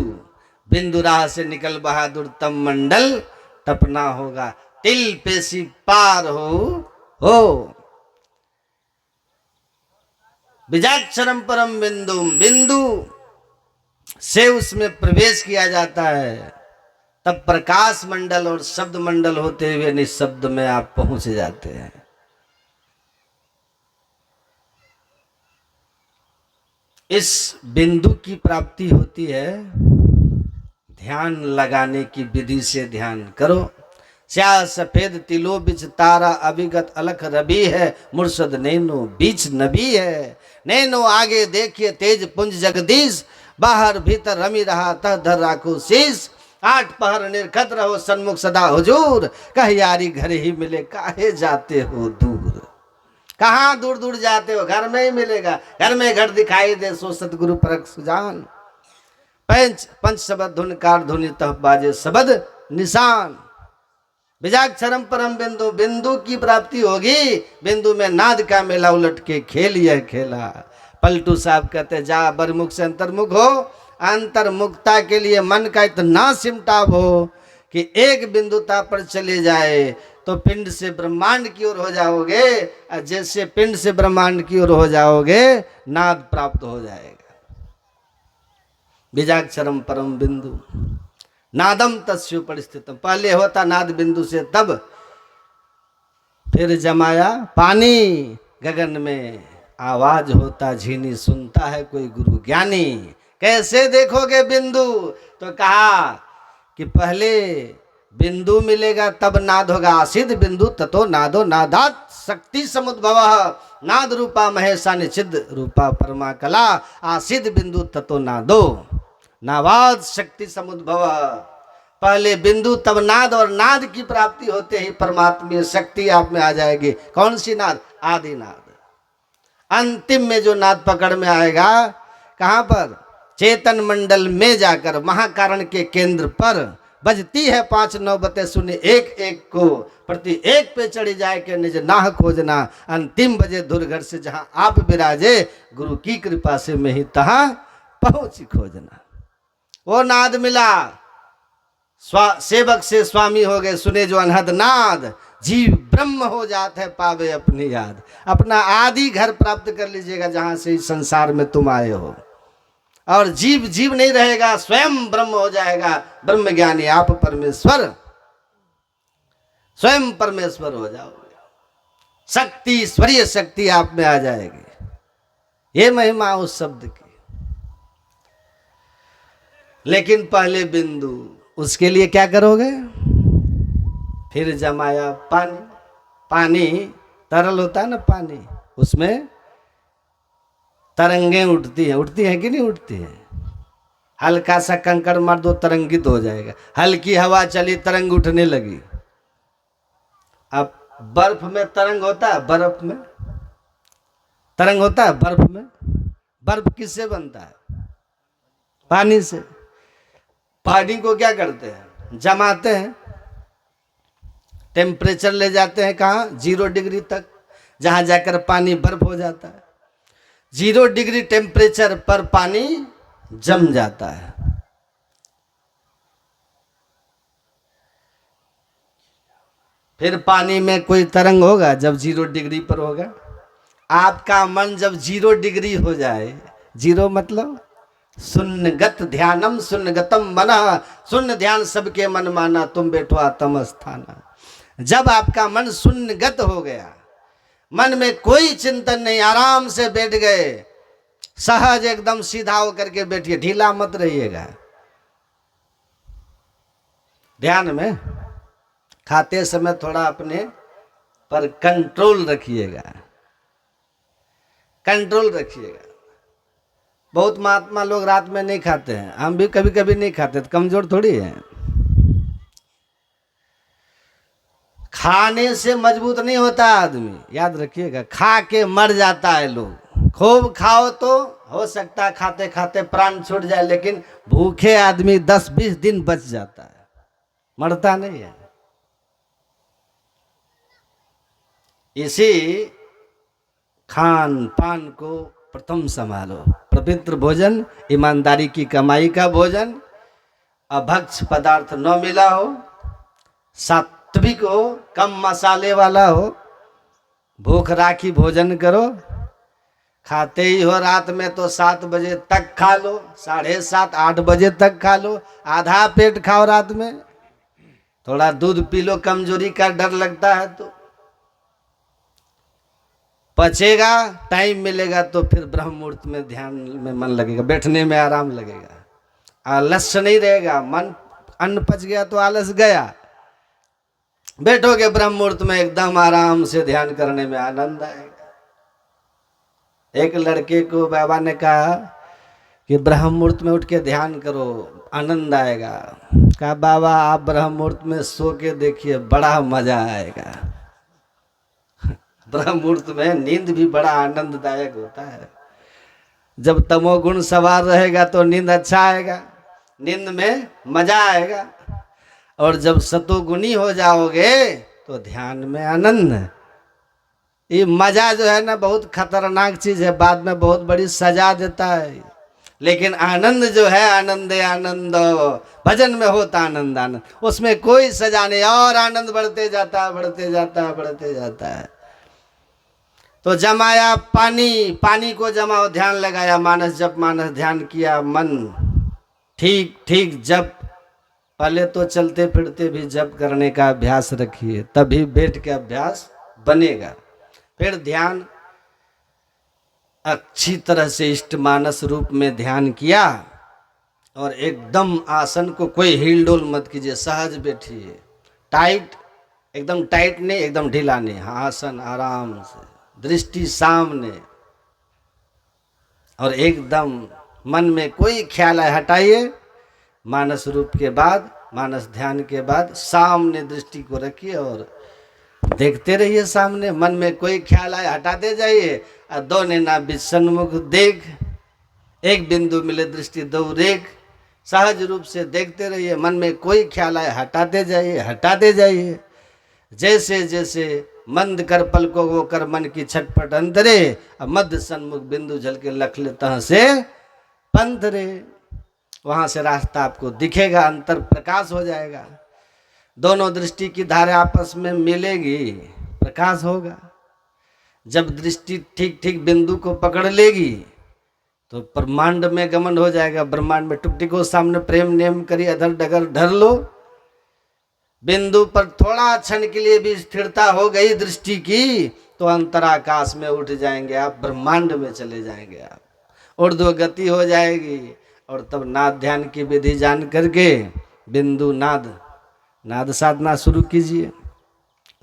Speaker 1: बिंदु राह से निकल बहादुर तम मंडल, टपना होगा तिल पे सी पार हो। बीजाक्षरम परम बिंदु, बिंदु से उसमें प्रवेश किया जाता है, तब प्रकाश मंडल और शब्द मंडल होते हुए निशब्द में आप पहुंच जाते हैं। इस बिंदु की प्राप्ति होती है ध्यान लगाने की विधि से। ध्यान करो। स्या सफेद तिलो बिच तारा, अभिगत अलख रबी है, मुर्शद नैनो बीच नबी है। नैनो आगे देखिए तेज पुंज जगदीश, बाहर भीतर रमी रहा तह धर राखो शीश। 8 पहर निर्खत रहो सन्मुख सदा हुजूर, कह यारी घर ही मिले काहे जाते हो दूर। कहाँ दूर दूर जाते हो? घर में ही मिलेगा। घर में घर दिखाई दे सो सतगुरु परख सुजान। पंच शब्द धुन कार धुनि तह बाजे शब्द निशान। बीजाक्षरम परम बिंदु, बिंदु की प्राप्ति होगी। बिंदु में नाद का मेला उलट के खेल यह खेला। पलटू साहब कहते, जा बरमुख से अंतर्मुख हो। अंतर्मुखता के लिए मन का इतना सिमटाव हो कि एक बिंदुता पर चले जाए तो पिंड से ब्रह्मांड की ओर हो जाओगे। जैसे पिंड से ब्रह्मांड की ओर हो जाओगे, नाद प्राप्त हो जाएगा। बीजाक्षरम परम बिंदु, नादम तस्यो परिस्थितम। पहले होता नाद बिंदु से, तब फिर जमाया पानी। गगन में आवाज होता झीनी, सुनता है कोई गुरु ज्ञानी। कैसे देखोगे बिंदु? तो कहा कि पहले बिंदु मिलेगा तब नाद होगा। आसिद बिंदु ततो नादो नादात शक्ति समुद्भव, नाद रूपा महेशा निचिद रूपा परमा कला। आसिद बिंदु ततो नादो नावाद शक्ति समुद्भव। पहले बिंदु तब नाद, और नाद की प्राप्ति होते ही परमात्मीय शक्ति आप में आ जाएगी। कौन सी नाद? आदि नाद। अंतिम में जो नाद पकड़ में आएगा, कहां पर? चेतन मंडल में जाकर महाकारण के केंद्र पर बजती है 5 नौबतें सुने एक एक को। प्रति एक पे चढ़ी जाए के निज नाह खोजना। अंतिम बजे धुर घर से जहां आप विराजे, गुरु की कृपा से मैं ही तहां पहुंची खोजना। वो नाद मिला, सेवक से स्वामी हो गए, सुने जो अनहद नाद। जीव ब्रह्म हो जाते है पावे अपनी याद। अपना आदि घर प्राप्त कर लीजिएगा जहां से इस संसार में तुम आए हो। और जीव जीव नहीं रहेगा, स्वयं ब्रह्म हो जाएगा। ब्रह्म ज्ञानी आप परमेश्वर, स्वयं परमेश्वर हो जाओगे। शक्ति, ईश्वरीय शक्ति आप में आ जाएगी। ये महिमा उस शब्द की। लेकिन पहले बिंदु, उसके लिए क्या करोगे? फिर जमाया पानी। पानी तरल होता है ना, पानी, उसमें तरंगें उठती हैं कि नहीं उठती हैं? हल्का सा कंकड़ मार दो तरंगित हो जाएगा, हल्की हवा चली तरंग उठने लगी। अब बर्फ में तरंग होता है? बर्फ में तरंग होता है? बर्फ में? बर्फ किससे बनता है? पानी से। पानी को क्या करते हैं? जमाते हैं, टेम्परेचर ले जाते हैं कहाँ? 0 डिग्री तक, जहां जाकर पानी बर्फ हो जाता है। 0 डिग्री टेम्परेचर पर पानी जम जाता है। फिर पानी में कोई तरंग होगा जब 0 डिग्री पर होगा? आपका मन जब 0 डिग्री हो जाए, 0 मतलब शून्यगत ध्यानम शून्यगतम मनः, शून्य ध्यान सबके मन माना, तुम बैठो आत्म स्थाना। जब आपका मन शून्यगत हो गया, मन में कोई चिंतन नहीं, आराम से बैठ गए, सहज एकदम सीधा होकर के बैठिए, ढीला मत रहिएगा। ध्यान में खाते समय थोड़ा अपने पर कंट्रोल रखिएगा, कंट्रोल रखिएगा। बहुत महात्मा लोग रात में नहीं खाते हैं, हम भी कभी कभी नहीं खाते, तो कमजोर थोड़ी है। खाने से मजबूत नहीं होता आदमी, याद रखिएगा। खा के मर जाता है लोग। खूब खाओ तो हो सकता है खाते खाते प्राण छूट जाए, लेकिन भूखे आदमी 10-20 दिन बच जाता है, मरता नहीं है। इसी खान पान को प्रथम संभालो। पवित्र भोजन, ईमानदारी की कमाई का भोजन, अभक्ष पदार्थ न मिला हो, सात्विक हो, कम मसाले वाला हो, भूख राखी भोजन करो। खाते ही हो रात में तो 7 बजे तक खा लो, 7:30-8 बजे तक खा लो, आधा पेट खाओ रात में। थोड़ा दूध पी लो, कमजोरी का डर लगता है तो पचेगा, टाइम मिलेगा तो फिर ब्रह्म मुहूर्त में ध्यान में मन लगेगा, बैठने में आराम लगेगा, आलस्य नहीं रहेगा। मन अन्न पच गया तो आलस गया, बैठोगे ब्रह्म मुहूर्त में एकदम आराम से ध्यान करने में आनंद आएगा। एक लड़के को बाबा ने कहा कि ब्रह्म मुहूर्त में उठ के ध्यान करो, आनंद आएगा। कहा बाबा आप ब्रह्म मुहूर्त में सो के देखिए, बड़ा मजा आएगा। ब्रह्म मुहूर्त में नींद भी बड़ा आनंददायक होता है। जब तमोगुण सवार रहेगा तो नींद अच्छा आएगा, नींद में मजा आएगा। और जब सतोगुणी हो जाओगे तो ध्यान में आनंद। ये मजा जो है ना बहुत खतरनाक चीज है, बाद में बहुत बड़ी सजा देता है। लेकिन आनंद जो है, आनंद आनंद, भजन में होता आनंद आनंद, उसमें कोई सजा नहीं, और आनंद बढ़ते जाता है, बढ़ते जाता है, बढ़ते जाता है। तो जमाया पानी, पानी को जमाओ, ध्यान लगाया, मानस जप, मानस ध्यान किया, मन ठीक ठीक जप। पहले तो चलते फिरते भी जप करने का अभ्यास रखिए, तभी बैठ के अभ्यास बनेगा। फिर ध्यान अच्छी तरह से इष्ट मानस रूप में ध्यान किया, और एकदम आसन को कोई हिल डोल मत कीजिए, सहज बैठिए, टाइट, एकदम टाइट नहीं, एकदम ढीला नहीं, आसन आराम से, दृष्टि सामने, और एकदम मन में कोई ख्याल आए हटाइए। मानस रूप के बाद, मानस ध्यान के बाद सामने दृष्टि को रखिए और देखते रहिए सामने। मन में कोई ख्याल आए हटाते जाइए, और दो नैना बीच सन्मुख देख, एक बिंदु मिले दृष्टि दो रेख, सहज रूप से देखते रहिए। मन में कोई ख्याल आए हटाते जाइए, हटाते जाइए। जैसे जैसे मंद कर पल को वो कर मन की छटपट अंतरे, अब मध्य सन्मुख बिंदु झल के लख लेता से पंथरे। वहां से रास्ता आपको दिखेगा, अंतर प्रकाश हो जाएगा, दोनों दृष्टि की धारा आपस में मिलेगी, प्रकाश होगा। जब दृष्टि ठीक ठीक बिंदु को पकड़ लेगी तो ब्रह्मांड में गमन हो जाएगा। ब्रह्मांड में टुकटिको सामने प्रेम नेम करी, अधर डगर ढर लो। बिंदु पर थोड़ा क्षण के लिए भी स्थिरता हो गई दृष्टि की तो अंतराकाश में उठ जाएंगे आप, ब्रह्मांड में चले जाएंगे आप, ऊर्ध्व गति हो जाएगी। और तब नाद ध्यान की विधि जान करके बिंदु नाद साधना शुरू कीजिए।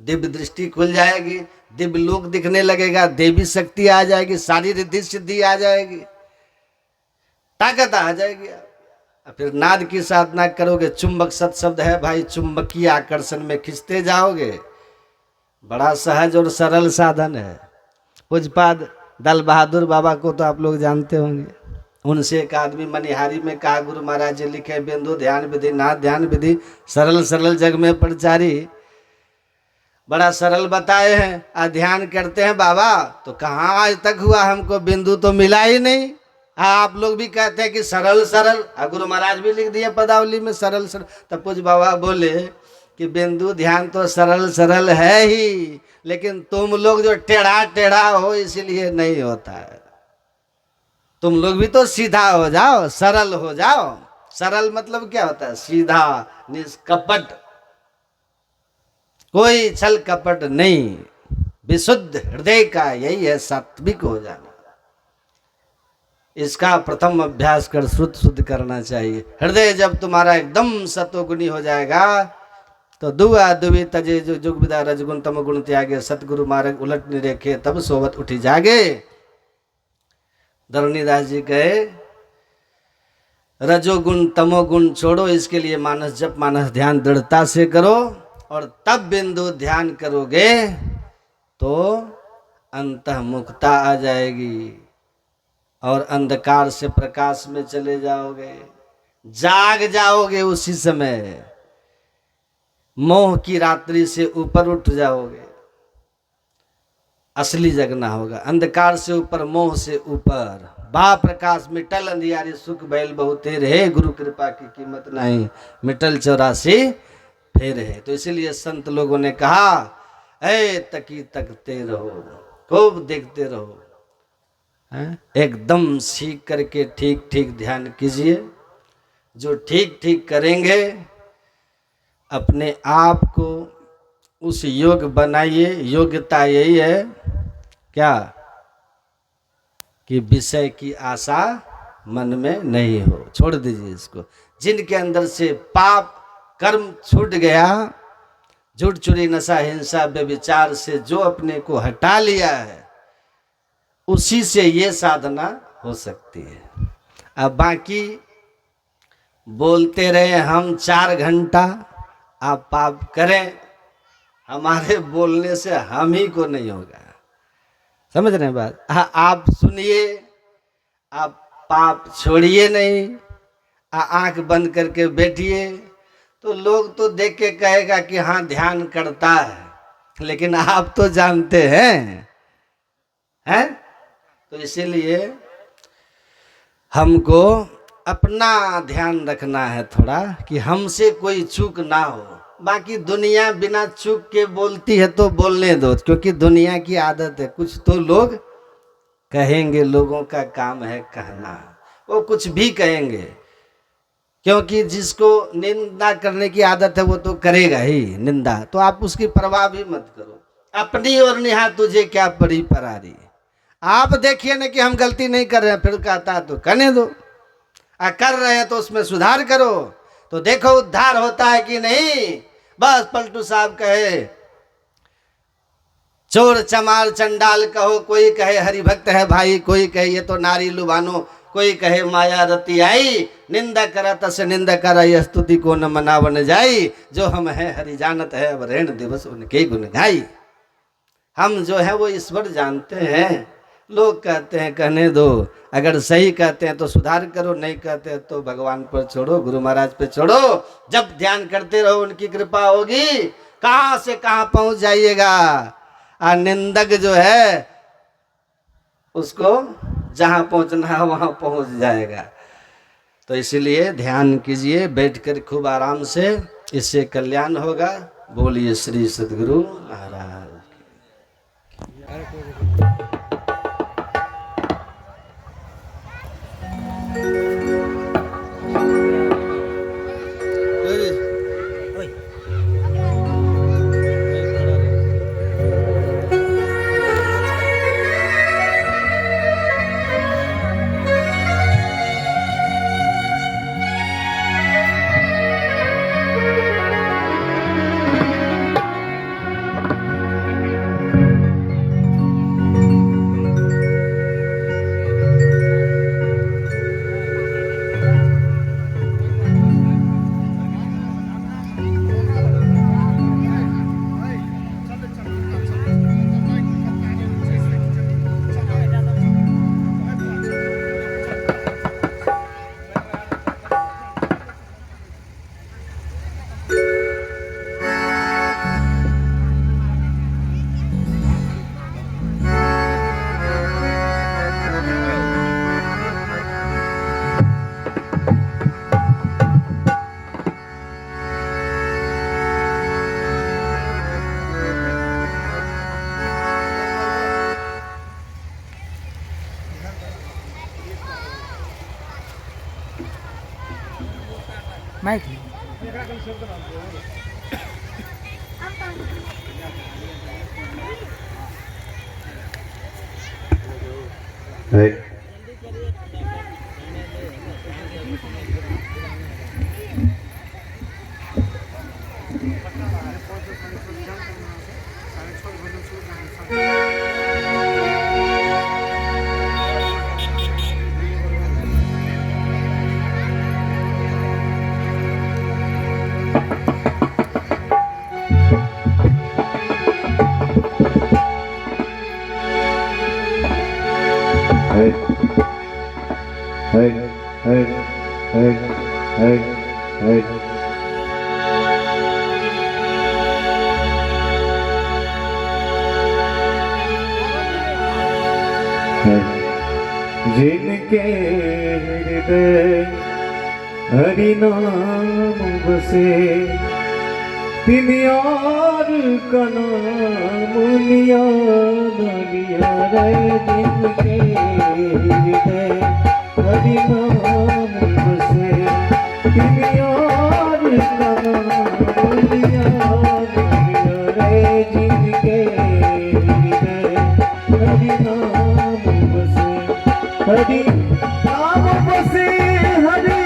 Speaker 1: दिव्य दृष्टि खुल जाएगी, दिव्य लोक दिखने लगेगा, देवी शक्ति आ जाएगी, सारी रिद्धि सिद्धि आ जाएगी, ताकत आ जाएगी। फिर नाद की साधना करोगे, चुंबक सत शब्द है भाई, चुंबकीय आकर्षण में खिंचते जाओगे। बड़ा सहज और सरल साधन है। पूज्यपाद दल बहादुर बाबा को तो आप लोग जानते होंगे। उनसे एक आदमी मनिहारी में कहा, गुरु महाराज जी लिखे बिंदु ध्यान विधि नाद ध्यान विधि सरल सरल जग में प्रचारी, बड़ा सरल बताए हैं। ध्यान करते हैं बाबा, तो कहाँ आज तक हुआ, हमको बिंदु तो मिला ही नहीं। आप लोग भी कहते हैं कि सरल सरल, गुरु महाराज भी लिख दिए पदावली में सरल सरल। तब पूज्य बाबा बोले कि बिंदु ध्यान तो सरल सरल है ही, लेकिन तुम लोग जो टेढ़ा टेढ़ा हो इसीलिए नहीं होता है। तुम लोग भी तो सीधा हो जाओ, सरल हो जाओ। सरल मतलब क्या होता है? सीधा, निष्कपट, कोई छल कपट नहीं, विशुद्ध हृदय का यही है सात्विक हो जाना। इसका प्रथम अभ्यास कर शुद्ध शुद्ध करना चाहिए। हृदय जब तुम्हारा एकदम सतोगुणी हो जाएगा तो दुआ दुबी तजे जो जुग विदा रजगुण तम गुण त्यागे, सतगुरु मार्ग उलट निरेखे तब सोवत उठी जागे। धरणीदास जी कहे रजोगुण तमोगुण छोड़ो, इसके लिए मानस जप मानस ध्यान दृढ़ता से करो, और तब बिंदु ध्यान करोगे तो अंतर्मुखता आ जाएगी और अंधकार से प्रकाश में चले जाओगे, जाग जाओगे उसी समय, मोह की रात्रि से ऊपर उठ जाओगे। असली जगना होगा, अंधकार से ऊपर मोह से ऊपर, बा प्रकाश मिटल अंधियारी सुख बैल बहुते रहे, गुरु कृपा की कीमत नहीं मिटल 84 फेर है। तो इसीलिए संत लोगों ने कहा ऐ तकी तकते रहो, खूब देखते रहो, एकदम सीख करके ठीक ठीक ध्यान कीजिए। जो ठीक ठीक करेंगे अपने आप को उस योग बनाइए। योग्यता यही है क्या कि विषय की आशा मन में नहीं हो, छोड़ दीजिए इसको। जिनके अंदर से पाप कर्म छूट गया, झूठ चोरी नशा हिंसा व्यभिचार से जो अपने को हटा लिया है, उसी से ये साधना हो सकती है। अब बाकी बोलते रहे हम 4 घंटा, आप पाप करें, हमारे बोलने से हम ही को नहीं होगा। समझ रहे हैं बात? आप सुनिए, आप पाप छोड़िए नहीं, आंख बंद करके बैठिए, तो लोग तो देख के कहेगा कि हाँ ध्यान करता है, लेकिन आप तो जानते हैं तो इसीलिए हमको अपना ध्यान रखना है थोड़ा, कि हमसे कोई चूक ना हो। बाकी दुनिया बिना चूक के बोलती है तो बोलने दो, क्योंकि दुनिया की आदत है। कुछ तो लोग कहेंगे, लोगों का काम है कहना, वो कुछ भी कहेंगे, क्योंकि जिसको निंदा करने की आदत है वो तो करेगा ही निंदा, तो आप उसकी परवाह भी मत करो। अपनी और निहा तुझे क्या पड़ी परारी। आप देखिए ना कि हम गलती नहीं कर रहे हैं, फिर कहता है तो करने दो, कर रहे हैं तो उसमें सुधार करो, तो देखो उद्धार होता है कि नहीं। बस पलटू साहब कहे चोर चमार चंडाल कहो, कोई कहे हरिभक्त है भाई, कोई कहे ये तो नारी लुभानो, कोई कहे माया रति आई, निंदा करा तस निंदा करा, यह स्तुति को न मनावन जाई, जो हम है हरि जानत है, अब रेण दिवस उनके गुण गाई। हम जो है वो ईश्वर जानते हैं। लोग कहते हैं कहने दो, अगर सही कहते हैं तो सुधार करो, नहीं कहते हैं तो भगवान पर छोड़ो, गुरु महाराज पे छोड़ो। जब ध्यान करते रहो उनकी कृपा होगी, कहाँ से कहाँ पहुंच जाइएगा। निंदक जो है उसको जहां पहुंचना है वहां पहुंच जाएगा। तो इसीलिए ध्यान कीजिए, बैठकर खूब आराम से, इससे कल्याण होगा। बोलिए श्री सद्गुरु महाराज।
Speaker 2: Right. Hey, hey, hey, hey, hey, hey. जिनके हृदय हरि नाम बसे तिन यार का नाम लिया न लिया रे। जिनके हृदय हरि नाम बसे तिन यार का नाम लिया न लिया रे। जिनके हृदय हरि नाम बसे हरि नाम बसे हरि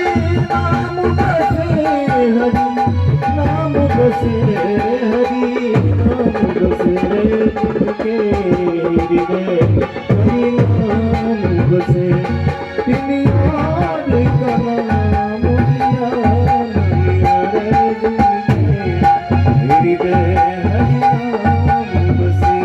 Speaker 2: नाम बसे हरि नाम बसे हरि नाम बसे जिनके हृदय हरि नाम बसे तिन यार का नाम लिया न लिया रे। जिनके हृदय हरि नाम बसे।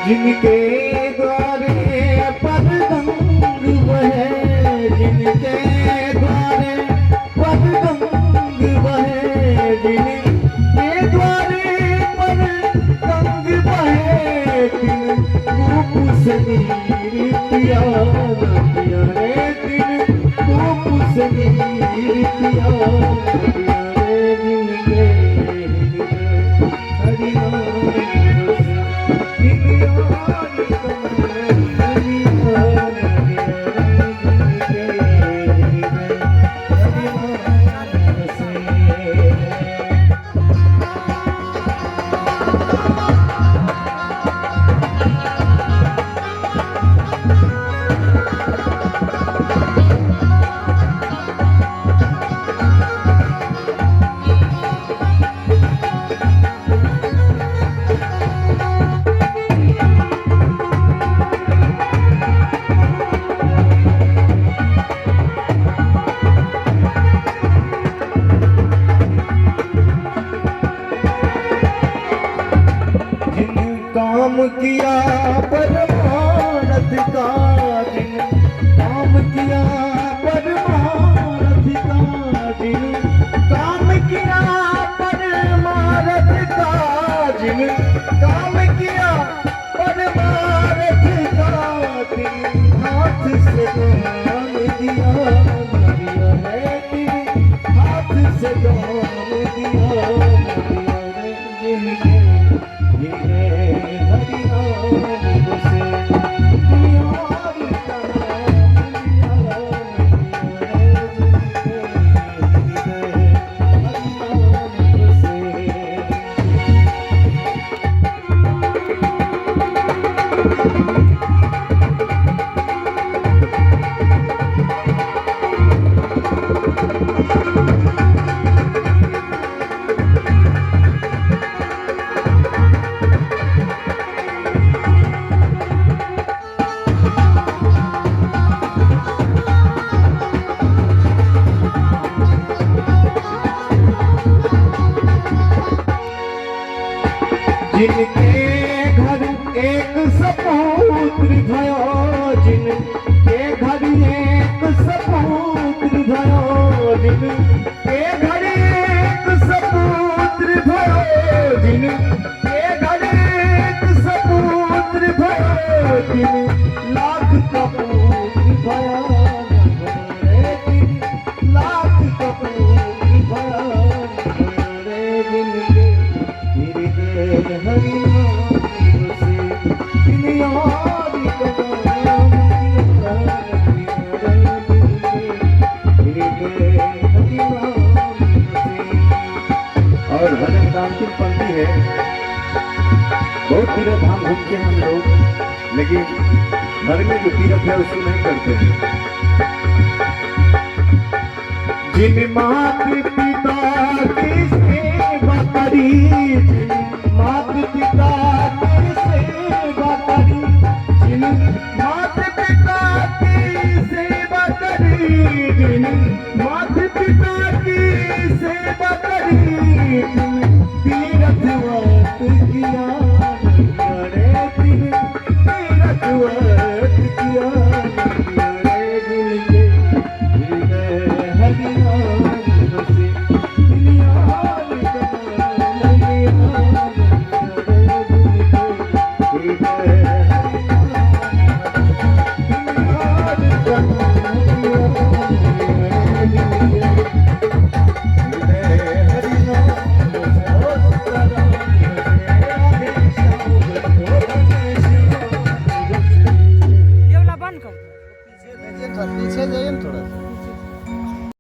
Speaker 2: जिनके द्वारे पदगंग बहे जिनके द्वारे पदगंग बहे जिनके द्वारे पदगंग बहे तिन रूप से नीर पिया न पिया रे। तिन रूप से नीर पिया न पिया रे। जिनके हरि नाम काम किया परमारथ का जिन काम किया परमारथ का जिन काम किया परमारथ का जिन काम किया परमारथ का तिन हाथ से काम दिया न दिया है। तिन हाथ से काम दिया न दिया है। जिनके हरि नाम बसे तिन यार का नाम लिया न लिया रे। जिनके हरि नाम बसे। जिनके घर एक सपूत्र भयो जिन के घड़ी एक सपूत्र भयो जिन के घड़ी एक सपूत्र भयो जिन के घड़ी एक सपूत्र भयो जिन लाख कपूर भयो रे जिन लाख कपूर भयो रे जिन हरि नाम से दुनियारी कदम और भजन का अंतिम पंक्ति है। बहुत तीर्थ धाम घूमते हैं हम लोग, लेकिन घर में जो तीर्थ है उसको नहीं करते हैं। जिन मात पिता की सेवा करी, जिन मात पिता की सेवा करी, जिन मात पिता की सेवा करी, जिन मात पिता की सेवा करी, जिन तीरथ वर्त किया रे, जिन तीरथ वर्त किया